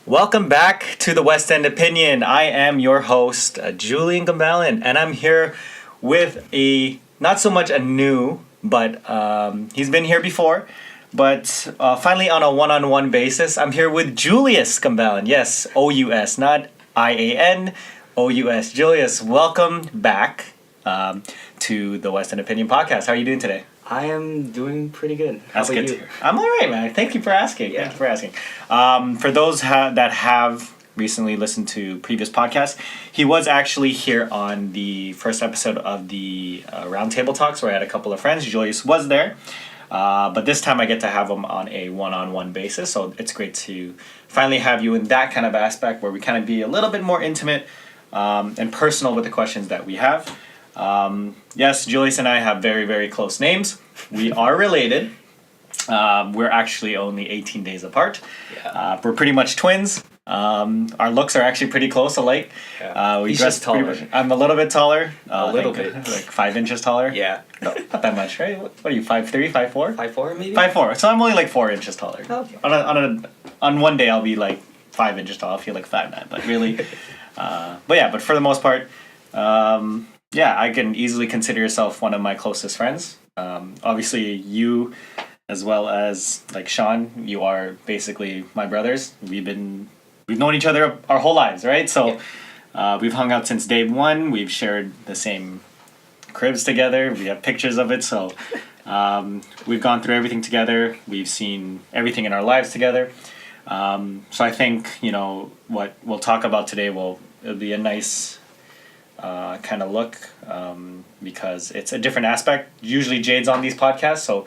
Welcome back to the West End Opinion. I am your host, Julian Gambalan, and I'm here with a not so much a new, but he's been here before, but finally on a one-on-one basis. I'm here with Julious Gambalan. Yes, O-U-S, not I-A-N, O-U-S. Julius, welcome back to the West End Opinion podcast. How are you doing today? I am doing pretty good. How That's about good you? to hear. I'm all right, man. Thank you for asking. Yeah. Thank you for asking. For those that have recently listened to previous podcasts, he was actually here on the first episode of the Roundtable Talks, where I had a couple of friends. Julius was there. But this time I get to have him on a one-on-one basis, so it's great to finally have you in that kind of aspect where we kind of be a little bit more intimate and personal with the questions that we have. Yes, Julius and I have very, very close names. We are related. We're actually only 18 days apart. Yeah. We're pretty much twins. Our looks are actually pretty close alike. Yeah. We He's dress just taller. I'm a little bit taller. A little bit. Like 5 inches taller. Yeah. Not that much, right? What are you, 5'3", 5'4"? 5'4" maybe? 5'4". So I'm only like 4 inches taller. Okay. On one day I'll be like 5 inches tall. I'll feel like 5'9", but really, but for the most part, I can easily consider yourself one of my closest friends. Obviously, you, as well as like Sean, you are basically my brothers. We've known each other our whole lives, right? So we've hung out since day one. We've shared the same cribs together. We have pictures of it. So we've gone through everything together. We've seen everything in our lives together. So I think what we'll talk about today it'll be a nice kind of look because it's a different aspect. Usually Jade's on these podcasts, so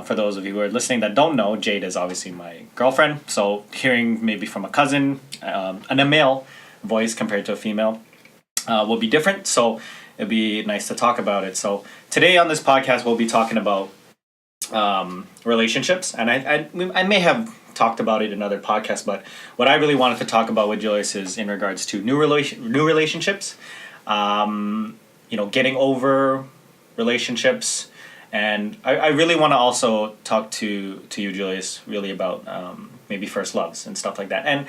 for those of you who are listening that don't know, Jade is obviously my girlfriend, so hearing maybe from a cousin and a male voice compared to a female will be different, so it'd be nice to talk about it. So today on this podcast we'll be talking about relationships, and I may have talked about it in other podcasts, but what I really wanted to talk about with Julius is in regards to new relationships, getting over relationships, and I really want to also talk to you, Julius, really about maybe first loves and stuff like that, and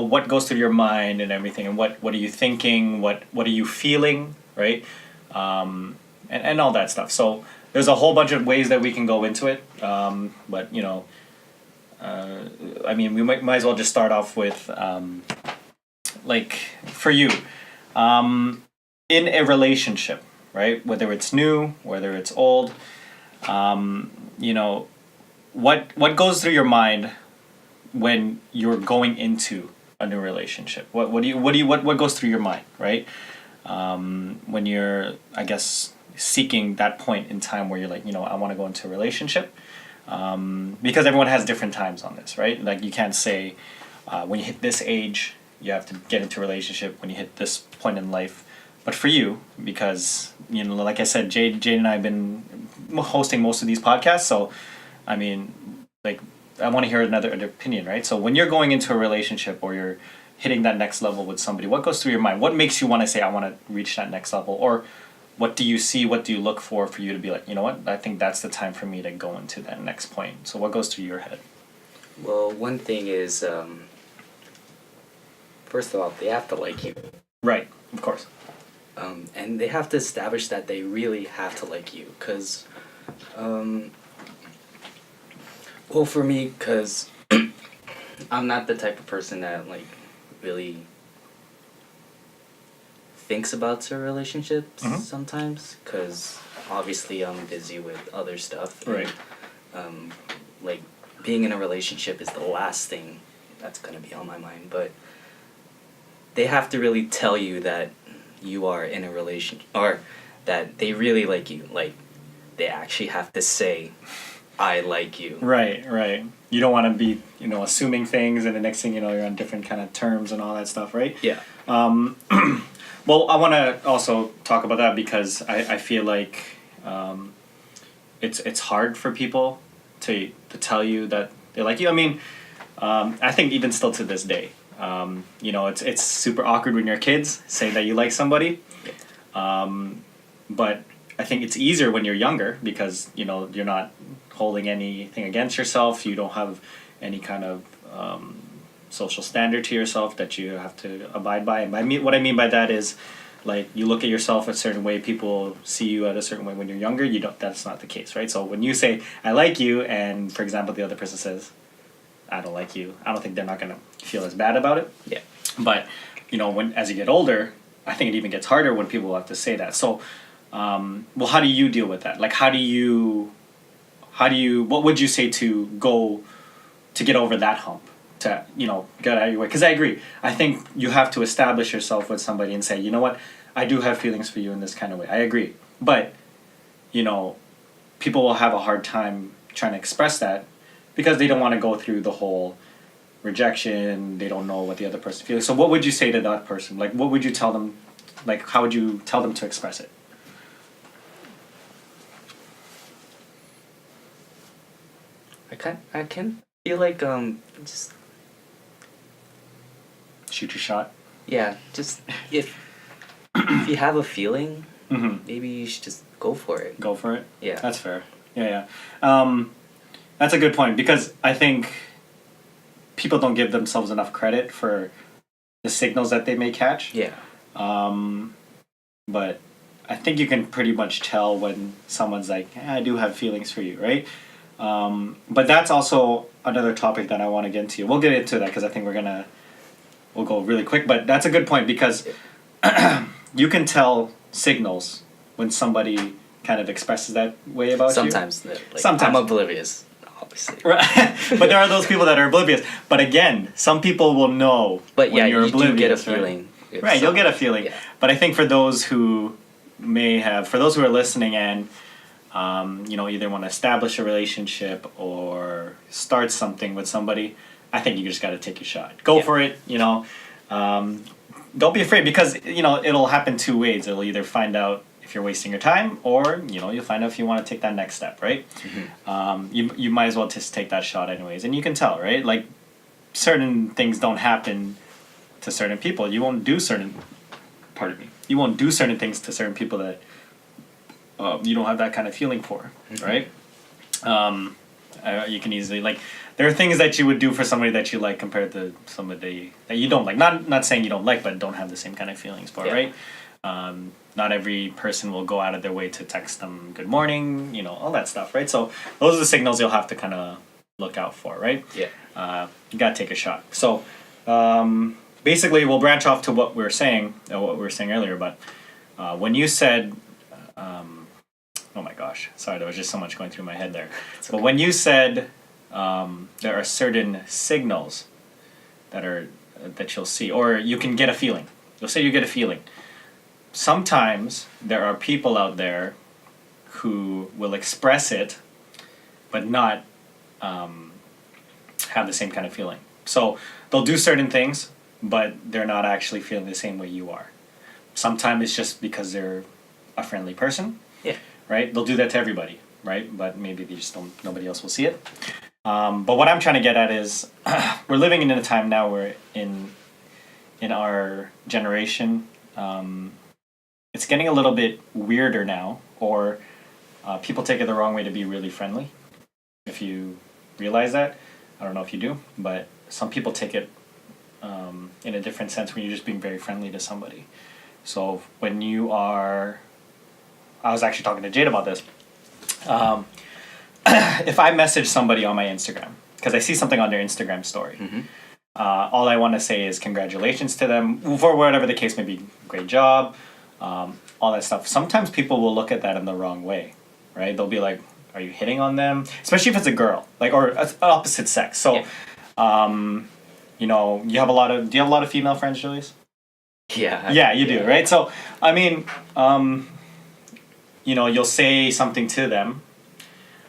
what goes through your mind and everything, and what are you thinking, what are you feeling, right, and all that stuff. So there's a whole bunch of ways that we can go into it, but we might as well just start off with like for you, in a relationship, right? Whether it's new, whether it's old, what goes through your mind when you're going into a new relationship? What goes through your mind, right? When you're, I guess, seeking that point in time where you're like, I want to go into a relationship. Because everyone has different times on this, right? Like you can't say when you hit this age you have to get into a relationship, when you hit this point in life. But for you, because like I said, Jade and I have been hosting most of these podcasts, so I want to hear another opinion, right? So when you're going into a relationship or you're hitting that next level with somebody, what goes through your mind? What makes you want to say, I want to reach that next level? Or what do you see, what do you look for you to be like, I think that's the time for me to go into that next point? So what goes through your head? Well, one thing is, first of all, they have to like you. Right, of course. And they have to establish that they really have to like you. Because, for me, because I'm not the type of person that, really thinks about their relationships sometimes, because obviously I'm busy with other stuff. Right. And, being in a relationship is the last thing that's going to be on my mind. But they have to really tell you that you are in a relationship, or that they really like you. Like, they actually have to say, I like you. Right. You don't want to be, assuming things, and the next thing you know, you're on different kind of terms and all that stuff, right? Yeah. Well, I want to also talk about that because I feel like it's hard for people to tell you that they like you. I think even still to this day, it's super awkward when you're kids saying that you like somebody. But I think it's easier when you're younger because, you're not holding anything against yourself. You don't have any kind of social standard to yourself that you have to abide by. And what I mean by that is, like, you look at yourself a certain way, people see you at a certain way when you're younger. You don't. That's not the case, right? So when you say I like you, and for example, the other person says I don't like you, I don't think they're not gonna feel as bad about it. Yeah. But when as you get older, I think it even gets harder when people have to say that. So, well, how do you deal with that? Like, how do you? What would you say to get over that hump? To get out of your way? Because I agree. I think you have to establish yourself with somebody and say, you know what, I do have feelings for you in this kind of way. I agree, but people will have a hard time trying to express that because they don't want to go through the whole rejection. They don't know what the other person feels. So what would you say to that person? Like, what would you tell them? Like, how would you tell them to express it? I can feel like just Shoot your shot. yeah, just if you have a feeling, maybe you should just go for it. Go for it. Yeah. That's fair. Yeah. That's a good point because I think people don't give themselves enough credit for the signals that they may catch. Yeah. But I think you can pretty much tell when someone's like, I do have feelings for you, right? But that's also another topic that I want to get into. We'll get into that because I think we'll go really quick. But that's a good point because you can tell signals when somebody kind of expresses that way about Sometimes, you. Sometimes. I'm oblivious, obviously. Right. But there are those people that are oblivious. But again, some people will know But when you're you oblivious. do get a right? feeling. Right, you'll get a feeling. Yeah. But I think for those who are listening and either want to establish a relationship or start something with somebody, I think you just got to take your shot. Go for it. Don't be afraid because it'll happen two ways. It'll either find out if you're wasting your time, or you'll find out if you want to take that next step, right? You might as well just take that shot anyways, and you can tell, right? Like certain things don't happen to certain people. You won't do certain. Pardon me. You won't do certain things to certain people that you don't have that kind of feeling for, right? You can easily there are things that you would do for somebody that you like compared to somebody that you don't like. Not saying you don't like, but don't have the same kind of feelings for, right? Not every person will go out of their way to text them good morning, all that stuff, right? So those are the signals you'll have to kind of look out for, right? Yeah. You gotta take a shot. So basically, we'll branch off to what we were saying earlier. But when you said, oh my gosh, sorry, there was just so much going through my head there. It's But okay. when you said there are certain signals that you'll see, or you can get a feeling. You'll say you get a feeling. Sometimes there are people out there who will express it, but not have the same kind of feeling. So they'll do certain things, but they're not actually feeling the same way you are. Sometimes it's just because they're a friendly person. Yeah. Right? They'll do that to everybody, right? But maybe they just don't. Nobody else will see it. But what I'm trying to get at is, we're living in a time now where in our generation, it's getting a little bit weirder now, or people take it the wrong way to be really friendly. If you realize that, I don't know if you do, but some people take it in a different sense when you're just being very friendly to somebody. So when you are, I was actually talking to Jade about this. If I message somebody on my Instagram, because I see something on their Instagram story, all I want to say is congratulations to them for whatever the case may be. Great job, all that stuff. Sometimes people will look at that in the wrong way, right? They'll be like, are you hitting on them? Especially if it's a girl, or opposite sex. So, you have a lot of. Do you have a lot of female friends, Julius? Yeah. Yeah, you do, right? So, I mean, you'll say something to them.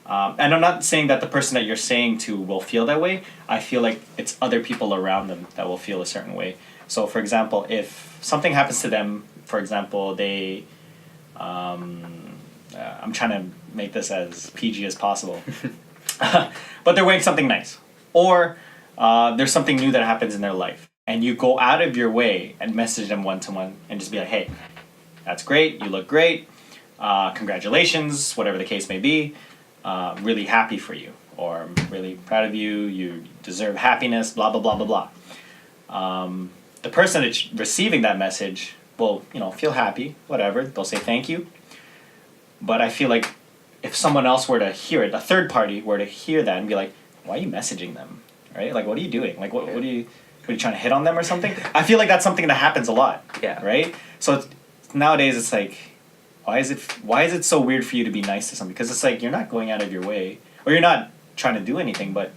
And I'm not saying that the person that you're saying to will feel that way. I feel like it's other people around them that will feel a certain way. So, for example, if something happens to them, for example, they, I'm trying to make this as PG as possible, but they're wearing something nice, or there's something new that happens in their life, and you go out of your way and message them one-to-one and just be like, hey, that's great, you look great, congratulations, whatever the case may be, really happy for you, or I'm really proud of you, you deserve happiness, blah, blah, blah, blah, blah. the person that's receiving that message will, feel happy, whatever. They'll say thank you. But I feel like if someone else were to hear it, a third party were to hear that and be like, why are you messaging them? Right? Like, what are you doing? Like, what are you trying to hit on them or something? I feel like that's something that happens a lot. Yeah. Right? So nowadays it's like, why is it so weird for you to be nice to somebody? Because it's like, you're not going out of your way, or you're not trying to do anything, but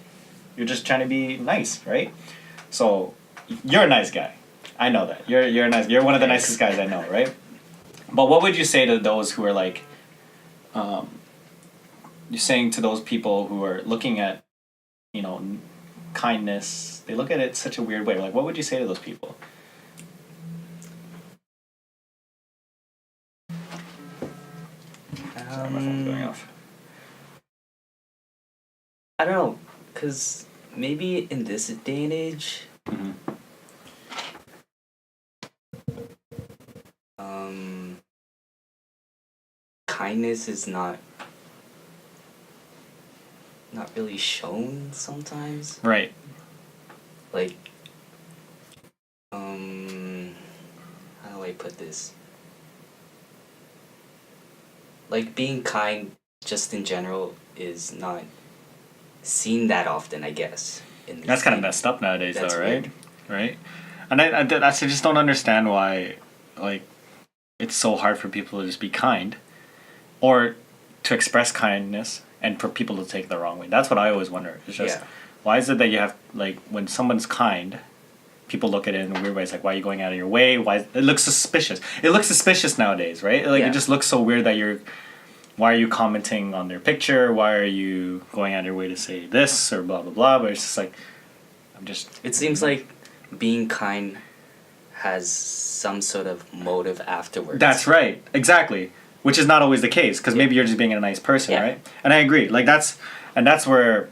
you're just trying to be nice, right? So you're a nice guy. I know that. You're one of the nicest guys I know, right? But what would you say to those who are like, you're saying to those people who are looking at, kindness, they look at it such a weird way. Like, what would you say to those people? Sorry, my phone's going off. I don't know, because maybe in this day and age, kindness is not really shown sometimes. Right. Like, how do I put this? Like, being kind just in general is not seen that often, I guess. That's kind of messed up nowadays, That's though, right? weird. Right. And I just don't understand why, like, it's so hard for people to just be kind, or to express kindness, and for people to take it the wrong way. That's what I always wonder. It's just, why is it that you have, like, when someone's kind, people look at it in a weird way. It's like, why are you going out of your way? It looks suspicious. It looks suspicious nowadays, right? Like, it just looks so weird that why are you commenting on their picture? Why are you going out of your way to say this or blah, blah, blah? But it's just like, It seems like being kind has some sort of motive afterwards. That's right. Exactly. Which is not always the case, because maybe you're just being a nice person, right? And I agree. Like, that's where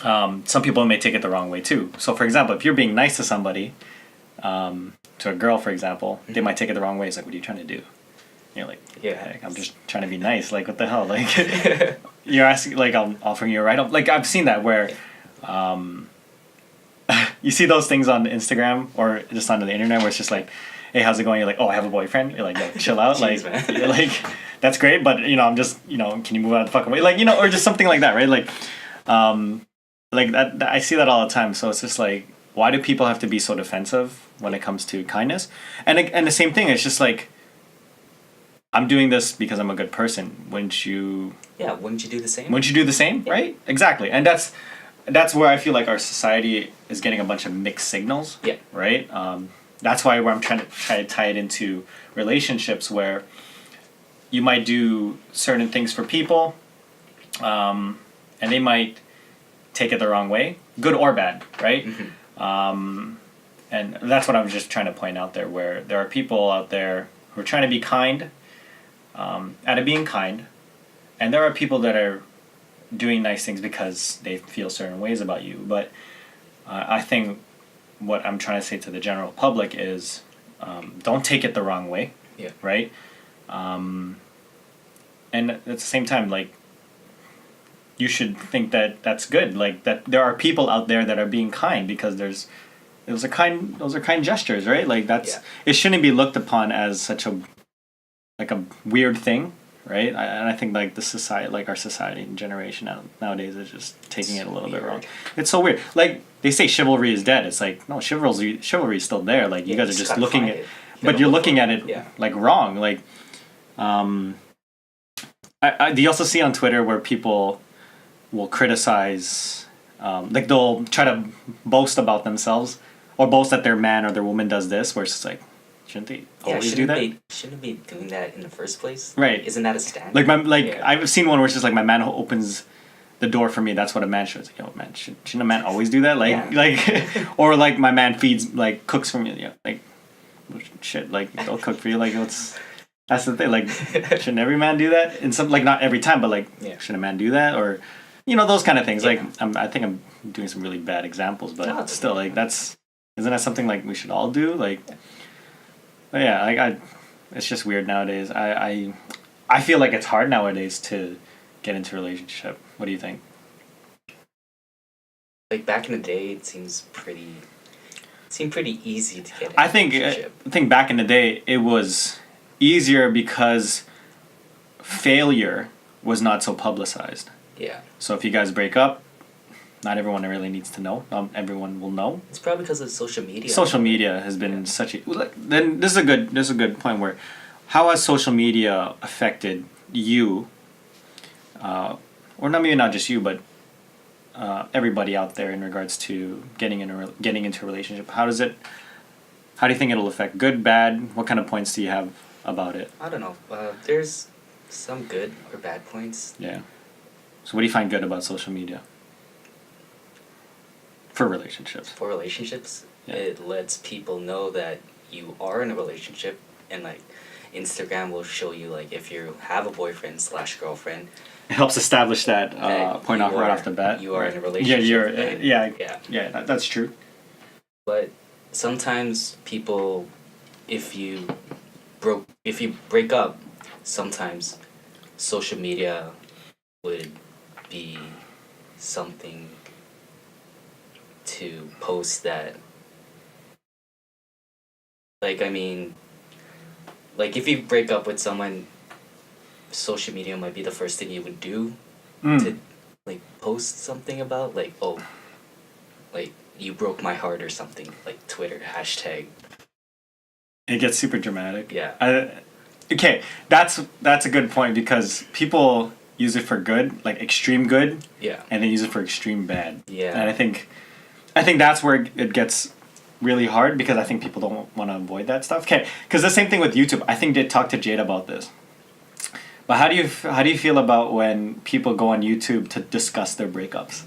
some people may take it the wrong way too. So, for example, if you're being nice to somebody, to a girl, for example, they might take it the wrong way. It's like, what are you trying to do? You're like, heck, I'm just trying to be nice. Like, what the hell? Like, you're asking, like, I'm offering you a ride. Like, I've seen that where, you see those things on Instagram or just on the internet where it's just like, hey, how's it going? You're like, oh, I have a boyfriend. You're like, yo, chill out. Jeez, like, man. you're like, that's great, but I'm just, can you move out of the fucking way? Like, or just something like that, right? Like that. I see that all the time. So it's just like, why do people have to be so defensive when it comes to kindness? And the same thing. It's just like, I'm doing this because I'm a good person. Wouldn't you? Yeah, wouldn't you do the same? Wouldn't you do the same? Yeah. Right? Exactly. And that's where I feel like our society is getting a bunch of mixed signals. Yeah. Right? That's why I'm trying to tie it into relationships where you might do certain things for people, and they might take it the wrong way, good or bad, right? Mm-hmm. And that's what I'm just trying to point out there, where there are people out there who are trying to be kind, out of being kind, and there are people that are doing nice things because they feel certain ways about you. But I think what I'm trying to say to the general public is, don't take it the wrong way, right? And at the same time, like, you should think that that's good. Like, that there are people out there that are being kind because those are kind gestures, right? Like, it shouldn't be looked upon as such a weird thing, right? And I think like our society and generation nowadays is just taking it a little bit wrong. It's so weird. Like, they say chivalry is dead. It's like, no, chivalry is still there. Like, you guys are just looking at, but you're looking at it like wrong. Like, do you also see on Twitter where people will criticize, like, they'll try to boast about themselves or boast that their man or their woman does this, where it's just like, shouldn't they always do that? Shouldn't they be doing that in the first place? Right. Isn't that a standard? Like, I've seen one where it's just like, my man opens the door for me. That's what a man should. Like, yo, man, shouldn't a man always do that? Like, or like, my man cooks for me. Yeah, like, shit, like, they'll cook for you. Like, that's the thing. Like, shouldn't every man do that? In some, like, not every time, but like, should a man do that? Or, those kind of things. Like, I think I'm doing some really bad examples, but still, like, isn't that something like we should all do? Like, but yeah, it's just weird nowadays. I feel like it's hard nowadays to get into a relationship. What do you think? Like, back in the day, it seems pretty seemed pretty easy to get in I a think relationship. back in the day it was easier because failure was not so publicized. Yeah. So if you guys break up, not everyone really needs to know. Everyone will know. It's probably because of social media. Social media has been such a then this is a good point where how has social media affected you, or maybe not just you, but everybody out there in regards to getting into a relationship? How do you think it'll affect? Good, bad? What kind of points do you have about it? I don't know. There's some good or bad points. Yeah. So what do you find good about social media? For relationships. For relationships, Yeah. it lets people know that you are in a relationship, and like Instagram will show you like if you have a boyfriend / girlfriend. It helps establish that point you right are- off the bat. you are in a relationship. Yeah, Yeah. that's true. But sometimes people, if you break up, sometimes social media would be something to post that, like, I mean, like if you break up with someone, social media might be the first thing you would do to like post something about, like, oh, like you broke my heart or something, like Twitter hashtag. It gets super dramatic. Yeah. Okay, that's a good point because people use it for good, like extreme good, Yeah. and they use it for extreme bad. Yeah. And I think that's where it gets really hard because I think people don't want to avoid that stuff. Okay, because the same thing with YouTube. I think they talked to Jade about this. But how do you feel about when people go on YouTube to discuss their breakups?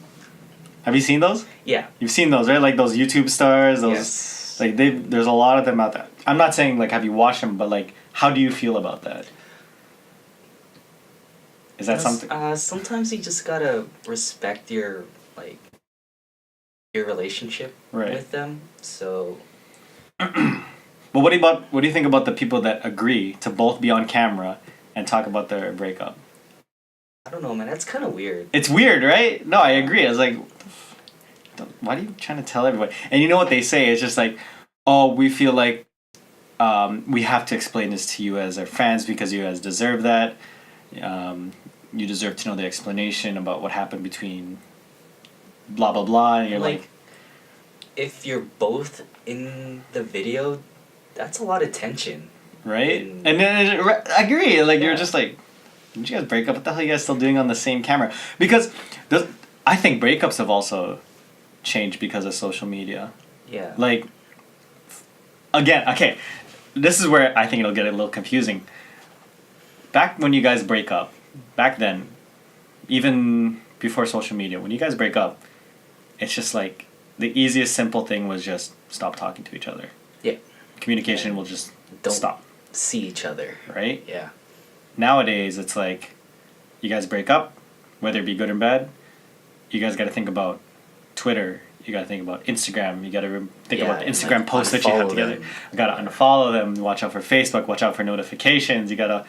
Have you seen those? Yeah. You've seen those, right? Like those YouTube stars. Those Yes. like there's a lot of them out there. I'm not saying like have you watched them, but like how do you feel about that? Is that something? Sometimes you just gotta respect your relationship Right. with them. So But what do you think about the people that agree to both be on camera and talk about their breakup? I don't know, man. That's kind of weird. It's weird, right? No, I agree. I was like, why are you trying to tell everybody? And you know what they say? It's just like, oh, we feel like we have to explain this to you as our fans because you guys deserve that. You deserve to know the explanation about what happened between blah, blah, blah. And you're like if you're both in the video, that's a lot of tension. right? And- And then I agree. Like, you're Yeah. just like, did you guys break up? What the hell are you guys still doing on the same camera? Because I think breakups have also changed because of social media. Yeah. Like, again, okay, this is where I think it'll get a little confusing. Back when you guys break up, back then, even before social media, when you guys break up, it's just like the easiest simple thing was just stop talking to each other. Yeah. Communication will just Don't stop, see each other. right? Yeah. Nowadays, it's like you guys break up, whether it be good or bad, you guys got to think about Twitter. You got to think about Instagram. You got to think about the and, Instagram like, posts that you have unfollow together. them. You got to unfollow them. Watch out for Facebook. Watch out for notifications. You got to,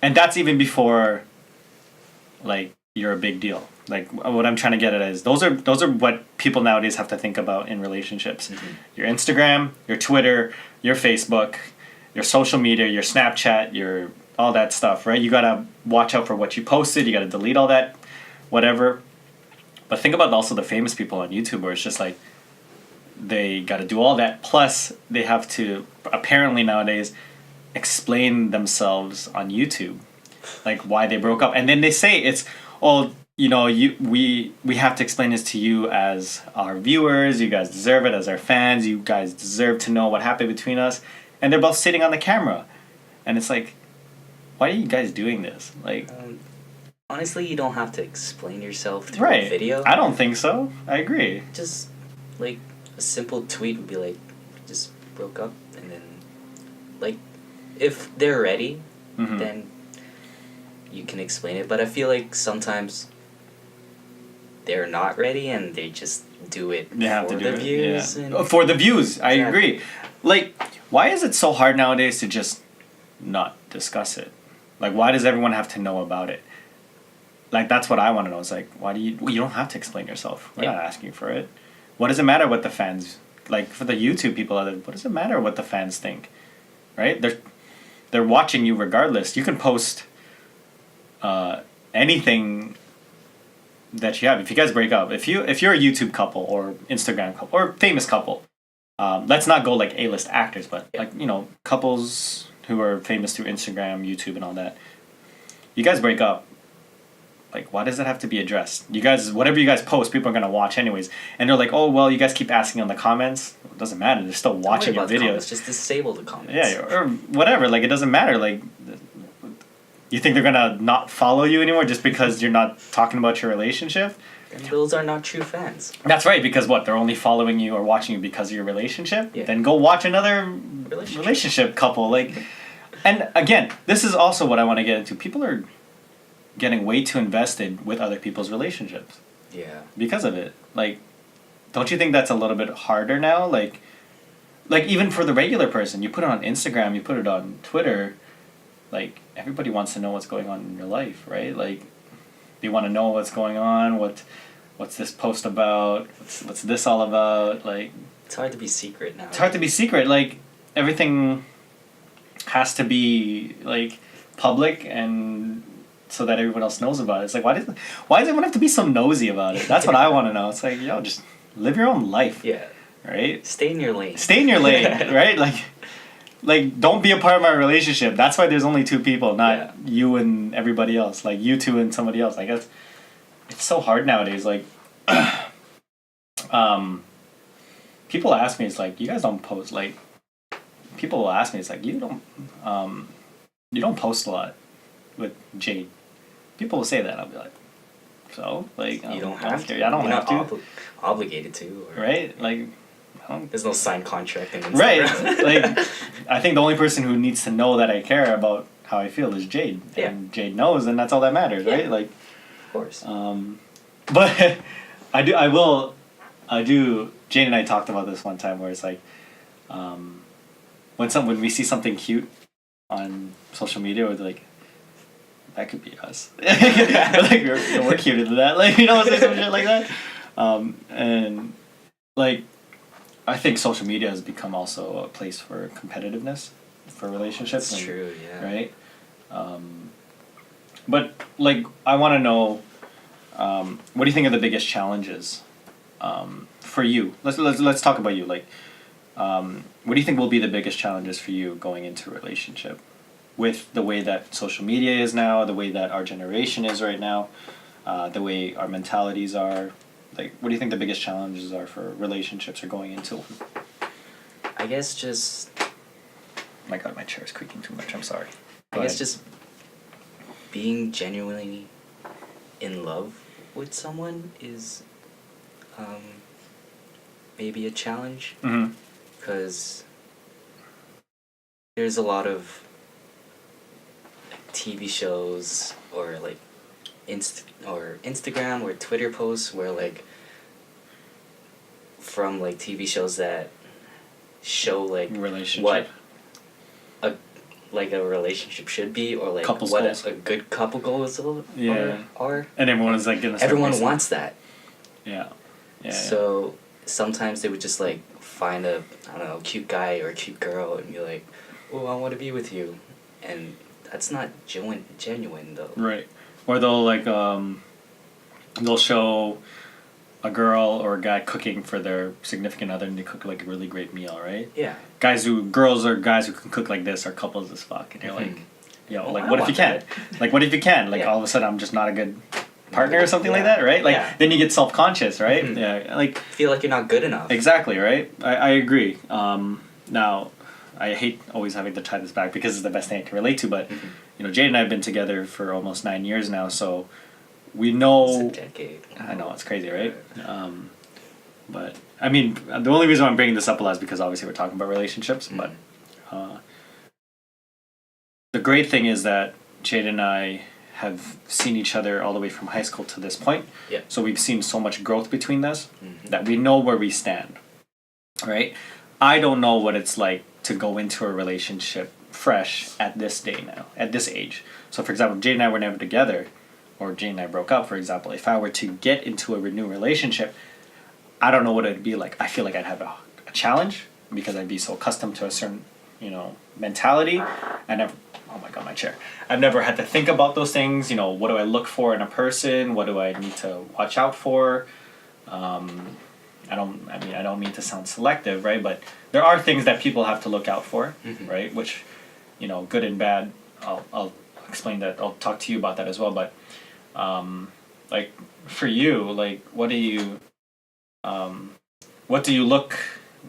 and that's even before, like, you're a big deal. Like, what I'm trying to get at is those are what people nowadays have to think about in relationships. Mm-hmm. Your Instagram, your Twitter, your Facebook, your social media, your Snapchat, your all that stuff, right? You gotta watch out for what you posted. You gotta delete all that, whatever. But think about also the famous people on YouTube where it's just like they gotta do all that. Plus, they have to apparently nowadays explain themselves on YouTube, like why they broke up, and then they say it's you know, we have to explain this to you as our viewers. You guys deserve it as our fans. You guys deserve to know what happened between us. And they're both sitting on the camera, and it's like, why are you guys doing this? Like, Honestly, you don't have to explain yourself through right? a video. I don't think so. I agree. Just like a simple tweet would be like, just broke up, and then like if they're ready, Mhm. then you can explain it. But I feel like sometimes they're not ready and they just do it They have for to do the it. views. Yeah. And For the views, I Yeah. agree. Like, why is it so hard nowadays to just not discuss it? Like, why does everyone have to know about it? Like, that's what I want to know. It's like, why do you don't have to explain yourself. We're Yeah. not asking for it. what does it matter what the fans, like for the YouTube people, what does it matter what the fans think, right? They're watching you regardless. You can post anything that you have. If you guys break up, if you're a YouTube couple or Instagram couple or famous couple, let's not go like A-list actors, but like, you know, couples who are famous through Instagram, YouTube, and all that. You guys break up. Like, why does it have to be addressed? You guys, whatever you guys post, people are gonna watch anyways. And they're like, oh well, you guys keep asking on the comments. It doesn't matter. They're still watching your videos. Just disable the comments. Yeah, or whatever. Like, it doesn't matter. Like, you think they're gonna not follow you anymore just because you're not talking about your relationship? And those are not true fans. That's right, because what? They're only following you or watching you because of your relationship? Yeah. Then go watch another relationship couple. Like, and again, this is also what I want to get into. People are getting way too invested with other people's relationships. Yeah. Because of it. Like, don't you think that's a little bit harder now? Like even for the regular person, you put it on Instagram, you put it on Twitter, like, everybody wants to know what's going on in your life, right? Like, they want to know what's going on, what's this post about, what's this all about, like... It's hard to be secret now. It's hard to be secret, like, everything has to be, like, public and so that everyone else knows about it. It's like, why does everyone have to be so nosy about it? That's what I want to know. It's like, yo, just live your own life. Yeah. Right? Stay in your lane. Stay in your lane, right? Like, don't be a part of my relationship. That's why there's only two people, not you and everybody else. Like, you two and somebody else. Like, it's so hard nowadays. Like, people ask me, it's like, you guys don't post. Like, people will ask me, it's like, you don't post a lot with Jade. People will say that. I'll be like, so? Like, you don't have to. I don't have to. You're not obligated to. Or, right? Like, there's no signed contract in Instagram. Right. Like, I think the only person who needs to know that I care about how I feel is Jade. Yeah. And Jade knows, and that's all that matters, right? Like, of course. But I do. Jane and I talked about this one time where it's like, when we see something cute on social media, we're like, that could be us. Like, we're cuter than that. Like, you know, say some shit like that. And like, I think social media has become also a place for competitiveness for relationships. That's true, yeah. Right? But, like, I want to know, what do you think are the biggest challenges for you? Let's talk about you. Like, what do you think will be the biggest challenges for you going into a relationship? With the way that social media is now, the way that our generation is right now, the way our mentalities are. Like, what do you think the biggest challenges are for relationships or going into one? I guess just... My God, my chair is creaking too much. I'm sorry. I guess just being genuinely in love with someone is maybe a challenge. Because there's a lot of TV shows or like Instagram or Twitter posts where like from like TV shows that show like relationship. what a relationship should be, or like Couples what goals. a good couple goals are. And everyone is like gonna start everyone racing. wants that. Yeah. So sometimes they would just like find a, I don't know, cute guy or a cute girl and be like, oh, I want to be with you, and that's not genuine though. Right. Or they'll like they'll show a girl or a guy cooking for their significant other, and they cook like a really great meal, right? Yeah. Girls or guys who can cook like this are couples as fuck, and you're like, yo, Well, like I what if you want can't? Like what if you can? Like all of a sudden I'm just not a good partner or something like that, right? Like then you get self-conscious, right? Yeah. Like feel like you're not good enough. Exactly, right? I agree. Now, I hate always having to tie this back because it's the best thing I can relate to, but you know, Jade and I have been together for almost 9 years now, so we know. It's a decade. I know, it's crazy, right? But I mean, the only reason I'm bringing this up a lot is because obviously we're talking about relationships. But the great thing is that Jade and I have seen each other all the way from high school to this point. Yeah. So we've seen so much growth between us that we know where we stand. Right? I don't know what it's like to go into a relationship fresh at this day now, at this age. So for example, Jade and I were never together, or Jade and I broke up, for example. If I were to get into a new relationship, I don't know what it'd be like. I feel like I'd have a challenge because I'd be so accustomed to a certain, mentality. I never, oh my God, my chair. I've never had to think about those things. What do I look for in a person? What do I need to watch out for? I don't mean to sound selective, right? But there are things that people have to look out for, right? Which, good and bad. I'll explain that. I'll talk to you about that as well. But, like for you, like what do you look?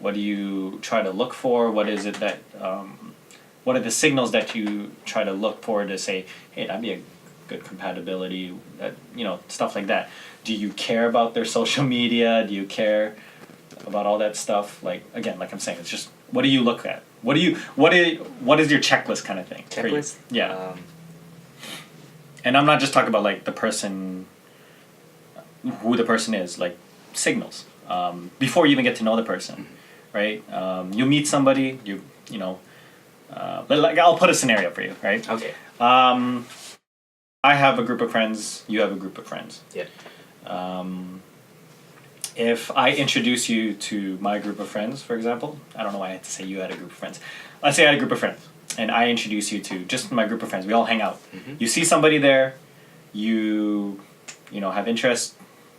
What do you try to look for? What is it that? What are the signals that you try to look for to say, hey, that'd be a good compatibility? That stuff like that. Do you care about their social media? Do you care about all that stuff? Like again, like I'm saying, it's just what do you look at? What is your checklist kind of thing? Checklist? Yeah. And I'm not just talking about like the person, who the person is, like signals. Before you even get to know the person, right? You meet somebody, like I'll put a scenario for you, right? Okay. I have a group of friends, you have a group of friends. Yeah. If I introduce you to my group of friends, for example, I don't know why I had to say you had a group of friends. Let's say I had a group of friends, and I introduce you to just my group of friends. We all hang out. You see somebody there, you have interest.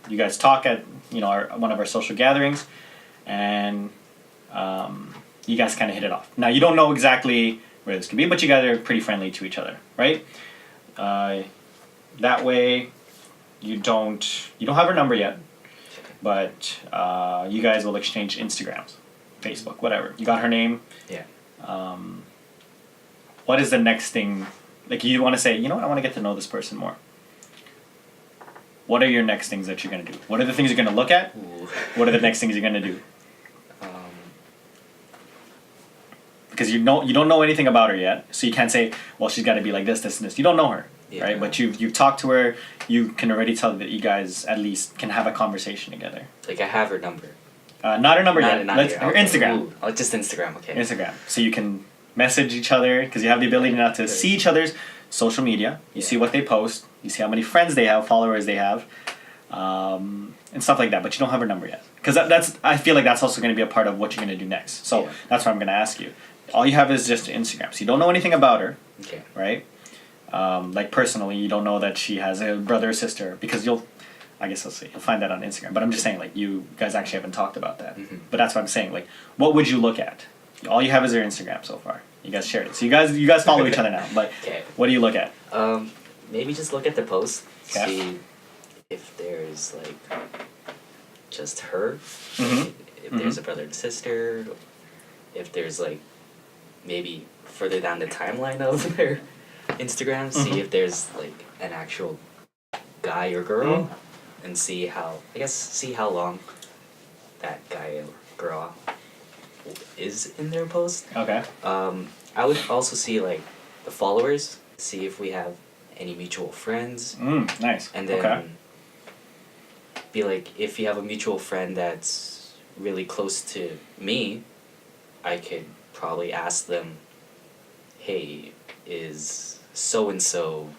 You guys talk at one of our social gatherings, and you guys kind of hit it off. Now you don't know exactly where this could be, but you guys are pretty friendly to each other, right? That way, you don't have her number yet, but you guys will exchange Instagrams, Facebook, whatever. You got her name. Yeah. What is the next thing? Like you want to say, I want to get to know this person more. What are your next things that you're gonna do? What are the things you're gonna look at? Ooh. What are the next things you're gonna do? Because you don't know anything about her yet, so you can't say, well, she's got to be like this, this, and this. You don't know her, right? But you've talked to her. You can already tell that you guys at least can have a conversation together. Like I have her number. Not her number yet. Not Her Instagram. Ooh. Oh, just Instagram. Okay. Instagram. So you can message each other because you have the ability now to see each other's social media. You see what they post. You see how many friends they have, followers they have, and stuff like that. But you don't have her number yet because I feel like that's also going to be a part of what you're going to do next. So that's what I'm going to ask you. All you have is just Instagram. So you don't know anything about her. Okay. Right? Like personally, you don't know that she has a brother or sister because you'll find that on Instagram. But I'm just saying, like, you guys actually haven't talked about that. But that's what I'm saying. Like, what would you look at? All you have is their Instagram so far. You guys shared it. So you guys follow each other now. But what do you look at? Maybe just look at the post. Okay. See if there's, like, just her. If there's a brother and sister. If there's, like, maybe further down the timeline of their Instagram, see if there's like an actual guy or girl, and see how long that guy or girl is in their post. Okay. I would also see like the followers, see if we have any mutual friends. Nice. And then be like, if you have a mutual friend that's really close to me, I could probably ask them, hey, is so and so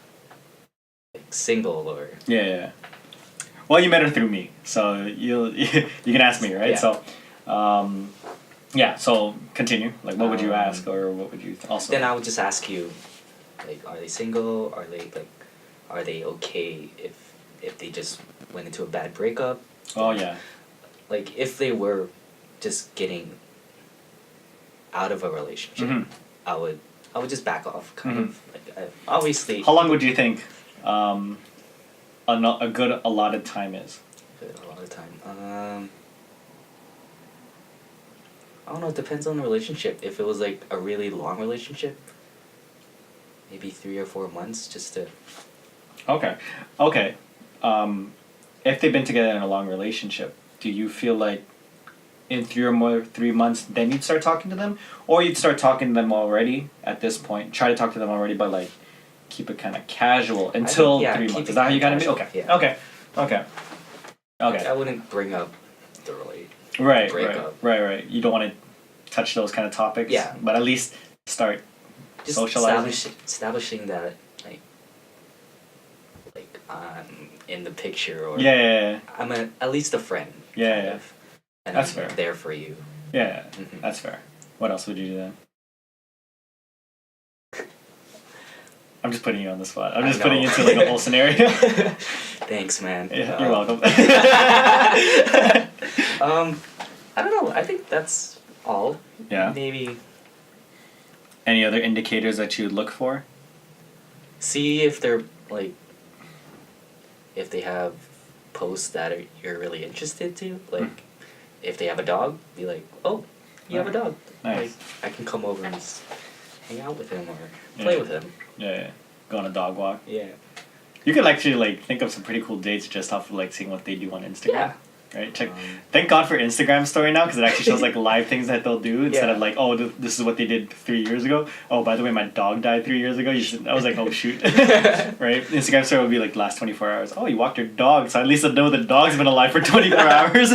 single or yeah. Well, you met her through me, so you can ask me, right? Yeah. So so continue. Like, what would you ask, or what would you also? Then I would just ask you, like, are they single? Are they okay if they just went into a bad breakup? Oh yeah. Like if they were just getting out of a relationship, I would just back off, kind of. Like, obviously. How long would you think a good allotted time is? A lot of time. I don't know. It depends on the relationship. If it was like a really long relationship, maybe 3 or 4 months, just to. Okay. If they've been together in a long relationship, do you feel like in 3 months, then you'd start talking to them, or you'd start talking to them already at this point? Try to talk to them already, but like keep it kind of casual until 3 months. Is that how you gotta be? Okay. Yeah. Okay. I wouldn't bring up the breakup. Right. You don't want to touch those kind of topics. Yeah. But at least start just socializing. establishing that like I'm in the picture, or Yeah. I'm at least a friend. Yeah. and That's I'm fair. there for you. Yeah, that's fair. What else would you do then? I'm just putting you on the spot. I'm just putting you into like a whole scenario. Thanks, man. Yeah, you're welcome. I don't know. I think that's all. Yeah. Maybe Any other indicators that you would look for? see if they're like, if they have posts that you're really interested to. Like, if they have a dog, be like, oh, you have a dog. Nice. Like, I can come over and just hang out with him or play with him. Yeah. Go on a dog walk. Yeah. You could actually like think of some pretty cool dates just off of like seeing what they do on Instagram. Yeah. Right. Check. Thank God for Instagram story now because it actually shows like live things that they'll do instead of like, oh, this is what they did 3 years ago. Oh, by the way, my dog died 3 years ago. I was like, oh shoot. Right. Instagram story would be like last 24 hours. Oh, you walked your dog, so at least I know the dog's been alive for 24 hours.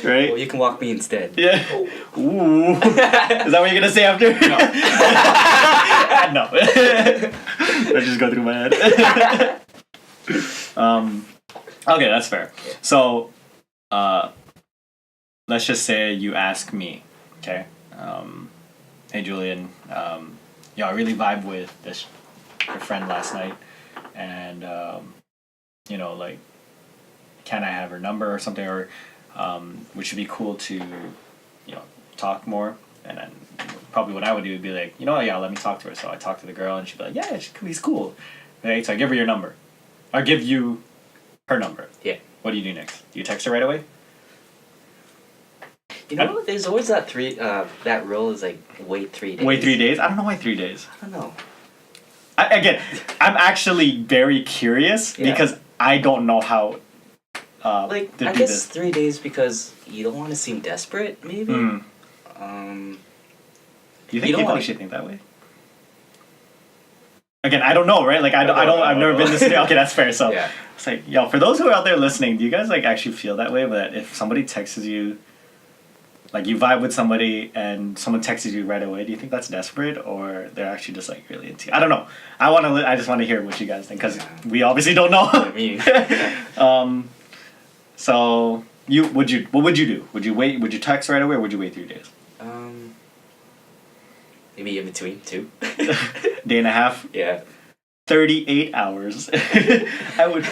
Right. Well, you can walk me instead. Yeah. Ooh. Is that what you're gonna say after? No. No. That just go through my head. Okay, that's fair. So, let's just say you ask me, okay? Hey Julian, I really vibe with your friend last night, and like, can I have her number or something, or which would be cool to, talk more. And then probably what I would do would be like, let me talk to her. So I talk to the girl, and she'd be like, yeah, he's cool. Right? So I give her your number. I'll give you her number. Yeah. What do you do next? Do you text her right away? There's always that that rule is like, wait 3 days. Wait 3 days? I don't know why 3 days. I don't know. Again, I'm actually very curious because I don't know how I guess 3 days because you don't want to seem desperate, maybe. Do you think people actually think that way? Again, I don't know, right? Like I've never been this. Okay, that's fair. So it's like, for those who are out there listening, do you guys like actually feel that way? That if somebody texts you, like you vibe with somebody and someone texts you right away, do you think that's desperate or they're actually just like really into you? I don't know. I just want to hear what you guys think because we obviously don't know. I mean, so what would you do? Would you wait? Would you text right away or would you wait 3 days? Maybe in between 2. Day and a half. Yeah. 38 hours. I would.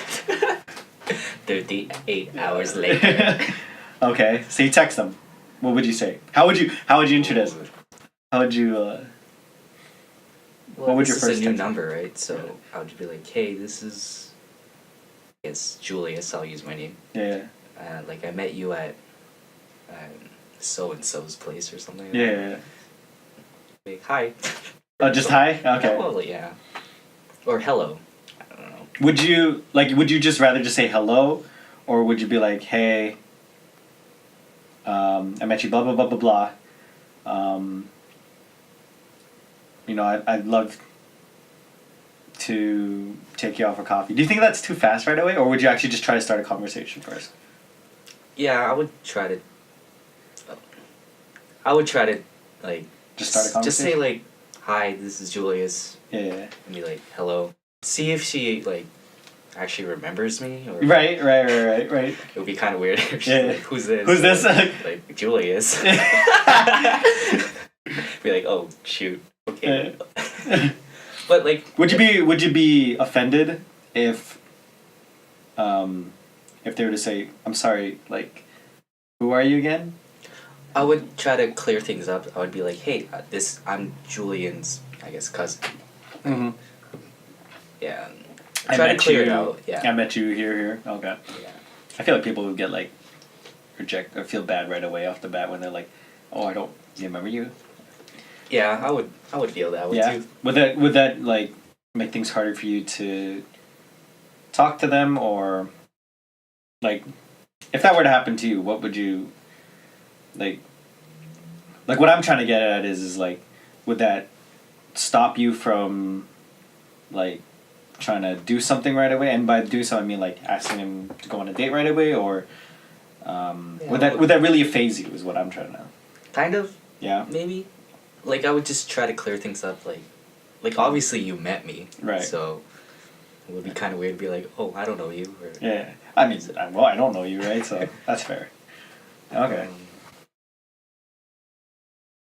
38 hours later. Okay, so you text them. What would you say? How would you introduce? How would you? What would your first? This is a new number, right? So I would be like, hey, this is. It's Julius. I'll use my name. Yeah. Like I met you at so and so's place or something. Like Yeah. Like, hi. Oh, just hi? Okay. Well, yeah. Or hello. I don't know. Would you just rather just say hello, or would you be like, hey, I met you, blah blah blah blah blah. I'd love to take you out for coffee. Do you think that's too fast right away, or would you actually just try to start a conversation first? Yeah, I would try to like. Just start a conversation? Just say like, hi, this is Julius. Yeah. And be like, hello. See if she like actually remembers me. Or Right. It would be kind of weird if she's like, who's this? Who's this? Like, Julius. Be like, oh, shoot. Okay. But like... Would you be offended if they were to say, I'm sorry, like, who are you again? I would try to clear things up. I would be like, hey, I'm Julian's, I guess, cousin. Mm-hmm. Yeah. Try to clear it out. Yeah. I met you here. Okay. Yeah. I feel like people would get like reject or feel bad right away off the bat when they're like, oh, I don't remember you. Yeah, I would feel that way too. Would that like make things harder for you to talk to them, or like if that were to happen to you, what would you like what I'm trying to get at is like, would that stop you from like trying to do something right away? And by do so I mean like asking him to go on a date right away, or would that really phase you is what I'm trying to. Kind of. Yeah. Maybe. Like I would just try to clear things up. Like obviously you met me. Right. So it would be kind of weird to be like, oh, I don't know you. Or, yeah. I mean, I don't know you, right? So that's fair. Okay.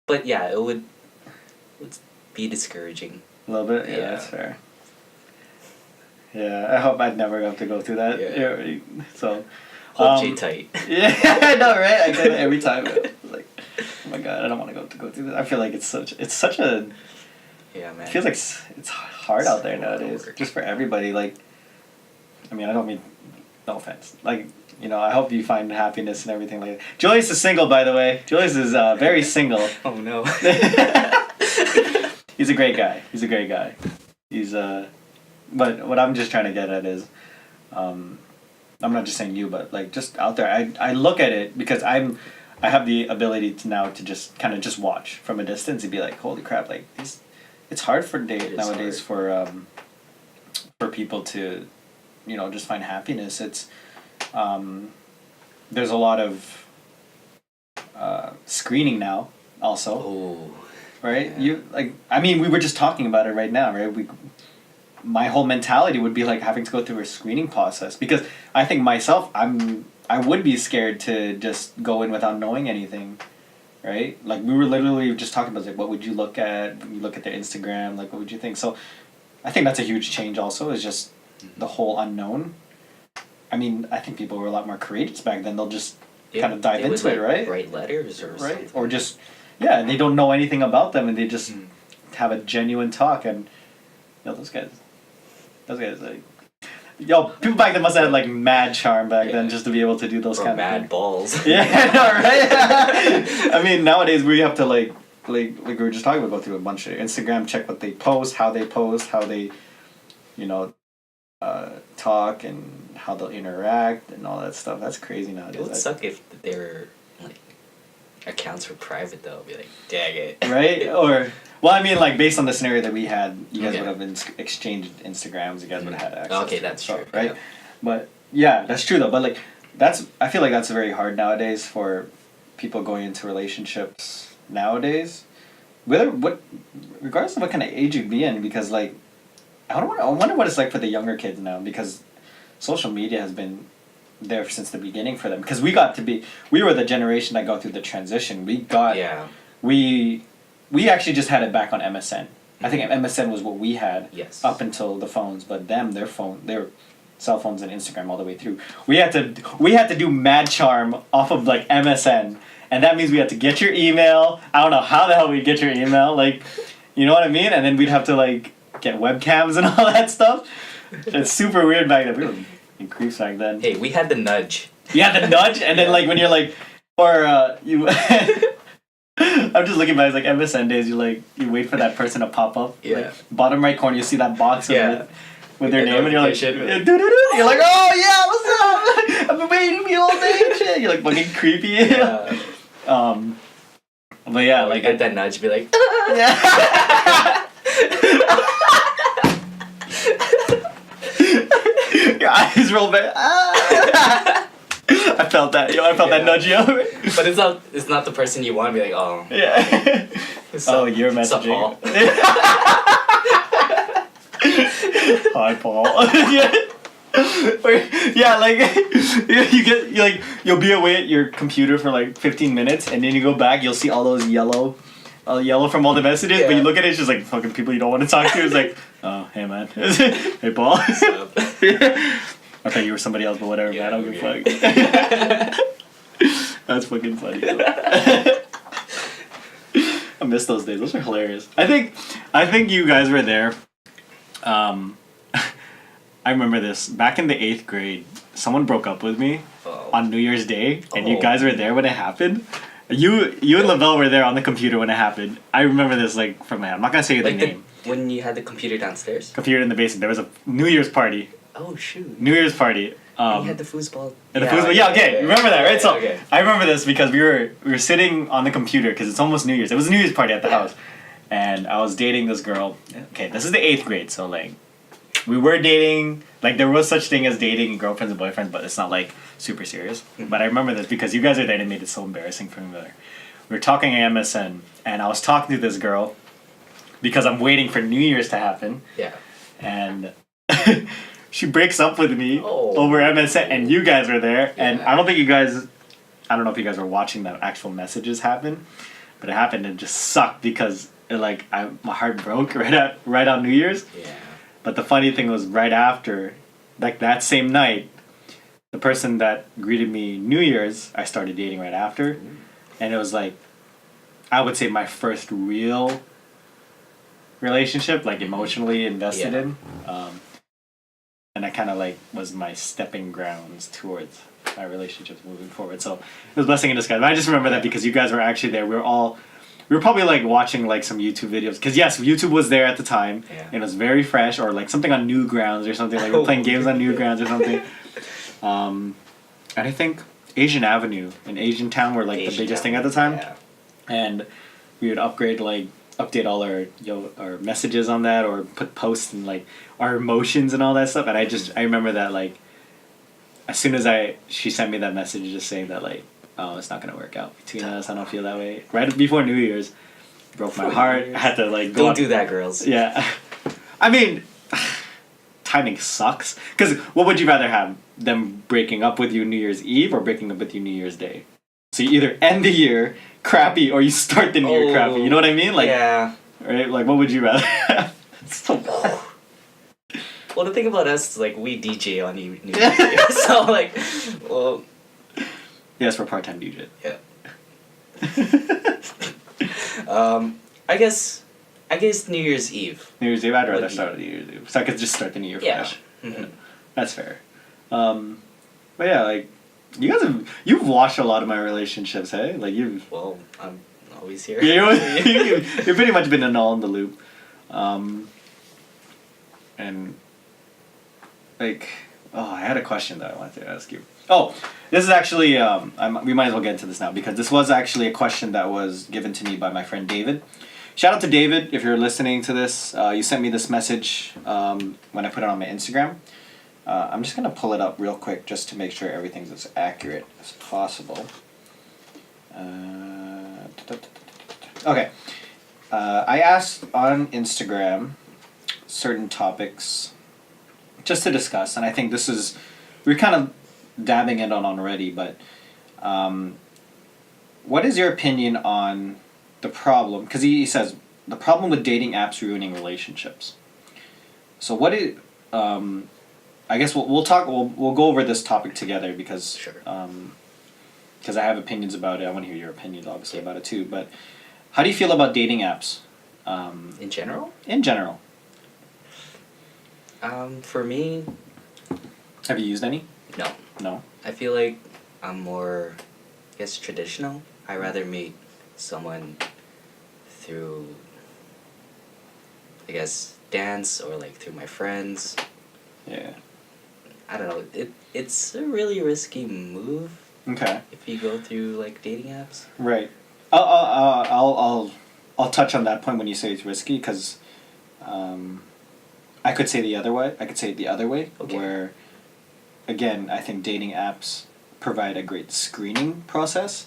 But yeah, it would be discouraging. A little bit? Yeah, Yeah. that's fair. Yeah, I hope I'd never have to go through that. Yeah. So, Hold J tight. yeah, I know, right? I get it every time. Like, oh my god, I don't want to go through this. I feel like it's such a. Yeah, man. It feels like it's hard out there It's a lot of nowadays, work. just for everybody. Like, I mean, I don't mean, no offense. Like, you know, I hope you find happiness and everything like that. Julius is single, by the way. Julius is very single. Oh no. He's a great guy. He's but what I'm just trying to get at is, I'm not just saying you, but like just out there. I look at it because I have the ability to now to just kind of just watch from a distance and be like, holy crap! Like it's hard for nowadays for people to, you know, just find happiness. It's there's a lot of screening now also. Oh. Right? Yeah. You like I mean we were just talking about it right now, right? My whole mentality would be like having to go through a screening process because I think myself I would be scared to just go in without knowing anything. Right? Like we were literally just talking about like what would you look at when you look at their Instagram, like what would you think? So I think that's a huge change also is just the whole unknown. I mean, I think people were a lot more courageous back then. They'll just kind of dive into it, right? Write letters or right? something. Or just they don't know anything about them and they just have a genuine talk and those guys like people back then must have had like mad charm back then just to be able to do those or kind mad of things. balls. Yeah, I know, right? I mean, nowadays we have to like we were just talking about, go through a bunch of Instagram, check what they post, how they, you know, talk and how they'll interact and all that stuff. That's crazy nowadays. It would suck if their like accounts were private though. Be like, dang it. Right? Or well, I mean, like based on the scenario that we had, you guys Okay. would have been exchanged Instagrams. You guys would have had access. Okay, to that's stuff, true, right? yeah. But yeah, that's true though. But like, I feel like that's very hard nowadays for people going into relationships nowadays. Regardless of what kind of age you'd be in, because like, I wonder what it's like for the younger kids now, because social media has been there since the beginning for them. Because we were the generation that got through the transition. We actually just had it back on MSN. I think MSN was what we had up until the phones, but their cell phones and Instagram all the way through. We had to do Mad Charm off of like MSN, and that means we had to get your email. I don't know how the hell we'd get your email, like, you know what I mean? And then we'd have to like get webcams and all that stuff. It's super weird back then. We were in creeps back then. Hey, we had the nudge. Yeah, the nudge, and then like when you're like, or you. I'm just looking back, like MSN days. You wait for that person to pop up. Yeah. Like, bottom right corner, you see that box with their name, and you're like, notification. you're like, oh yeah, what's up? I've been waiting for you all day and shit. You're like fucking creepy. Yeah. But yeah, Like like get that nudge, be like, your eyes roll back. I felt that, I felt that nudge, yo. but it's not the person you want to be like, oh. Yeah. So, you're sup, messaging. Paul? Hi, Paul. Yeah, like you'll be away at your computer for like 15 minutes, and then you go back, you'll see all those yellow from all the messages, but you look at it, it's just like fucking people you don't want to talk to. It's like, oh, hey man, hey Paul. I thought you were somebody else, but whatever, man. I don't give a fuck. That's fucking funny. I miss those days. Those are hilarious. I think you guys were there. I remember this. Back in the 8th grade, someone broke up with me on New Year's Day, and you guys were there when it happened. You and Lavelle were there on the computer when it happened. I remember this like from my head. I'm not gonna say the name. When you had the computer downstairs? Computer in the basement. There was a New Year's party. Oh shoot. New Year's party. And you had the foosball. And the foosball. Yeah, okay. Remember that, right? So okay. I remember this because we were sitting on the computer because it's almost New Year's. It was a New Year's party at the house, and I was dating this girl. Okay, this is the 8th grade, so like we were dating. Like there was such thing as dating girlfriends and boyfriends, but it's not like super serious. But I remember this because you guys are there and it made it so embarrassing for me. We were talking on MSN, and I was talking to this girl because I'm waiting for New Year's to happen. Yeah. And she breaks up with me over MSN, and you guys were there. And I don't know if you guys were watching the actual messages happen, but it happened and it just sucked because my heart broke right on New Year's. Yeah. But the funny thing was right after, like that same night, the person that greeted me New Year's, I started dating right after, and it was like, I would say my first real relationship, like emotionally invested in, and that kind of like was my stepping grounds towards my relationships moving forward. So it was a blessing in disguise. But I just remember that because you guys were actually there. We were probably like watching like some YouTube videos because yes, YouTube was there at the time. Yeah. And it was very fresh, or like something on Newgrounds or something, like we're playing games on Newgrounds or something. And I think Asian Avenue and Asian Town were like the biggest thing at the time. Yeah. And we would update all our messages on that, or put posts and like our emotions and all that stuff. And I remember that like as soon as she sent me that message just saying that like, oh, it's not gonna work out between us, I don't feel that way, right before New Year's, broke my heart. I had to like don't do that, girls. Yeah. I mean, timing sucks, because what would you rather have, them breaking up with you New Year's Eve or breaking up with you New Year's Day? So you either end the year crappy or you start the new year crappy. You know what I mean? Like, yeah. Right? Like, what would you rather have? Well, the thing about us is like we DJ on New Year's, so like, well. Yes, we're part-time DJ. Yeah. I guess New Year's Eve. New Year's Eve. I'd rather start on New Year's Eve, so I could just start the new year fresh. Mm-hmm. Yeah. That's fair. But yeah, like you've watched a lot of my relationships, hey? Like you've. Well, I'm always here. You've pretty much been all in the loop, and like, I had a question that I wanted to ask you. Oh, this is actually we might as well get into this now because this was actually a question that was given to me by my friend David. Shout out to David if you're listening to this. You sent me this message when I put it on my Instagram. I'm just gonna pull it up real quick just to make sure everything's as accurate as possible. Okay. I asked on Instagram certain topics just to discuss, and I think we're kind of dabbing it on already, but what is your opinion on the problem? Because he says the problem with dating apps ruining relationships. So what is I guess we'll go over this topic together because sure. Because I have opinions about it. I want to hear your opinions obviously about it too. But how do you feel about dating apps? In general? In general. For me. Have you used any? No. No. I feel like I'm more, I guess, traditional. I rather meet someone through, I guess, dance or like through my friends. Yeah. I don't know. It's a really risky move. Okay. If you go through like dating apps. Right. I'll touch on that point when you say it's risky because, I could say the other way. I could say it the other way. Okay. Where, again, I think dating apps provide a great screening process,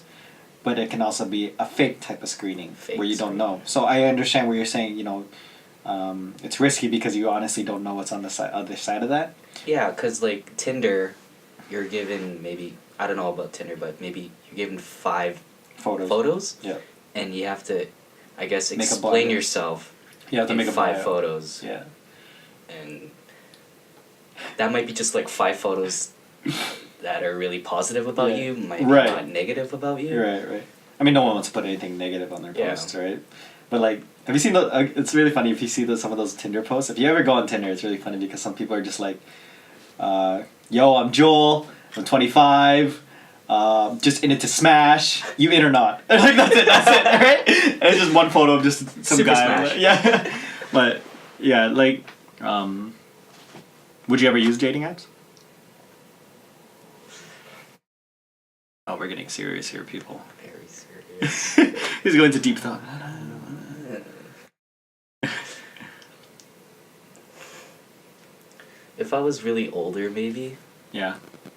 but it can also be a fake type of screening where you don't know. So I understand where you're saying, it's risky because you honestly don't know what's on the other side of that. Yeah, because like Tinder, you're given maybe, I don't know about Tinder, but maybe you're given 5 photos. Yeah. And you have to, I guess, explain yourself you have to make 5 photos. Yeah. And that might be just like 5 photos that are really positive about you, might be not negative about you. Right. I mean, no one wants to put anything negative on their posts, right? But like, have you seen it's really funny if you see some of those Tinder posts. If you ever go on Tinder, it's really funny because some people are just like, yo, I'm Joel, I'm 25, just in it to smash, you in or not. Like, that's it, right? And it's just one photo of just some Super guy. Smash. Like, yeah. But, yeah, like, would you ever use dating apps? Oh, we're getting serious here, people. Very serious. He's going to deep thought. If I was really older, maybe. Yeah.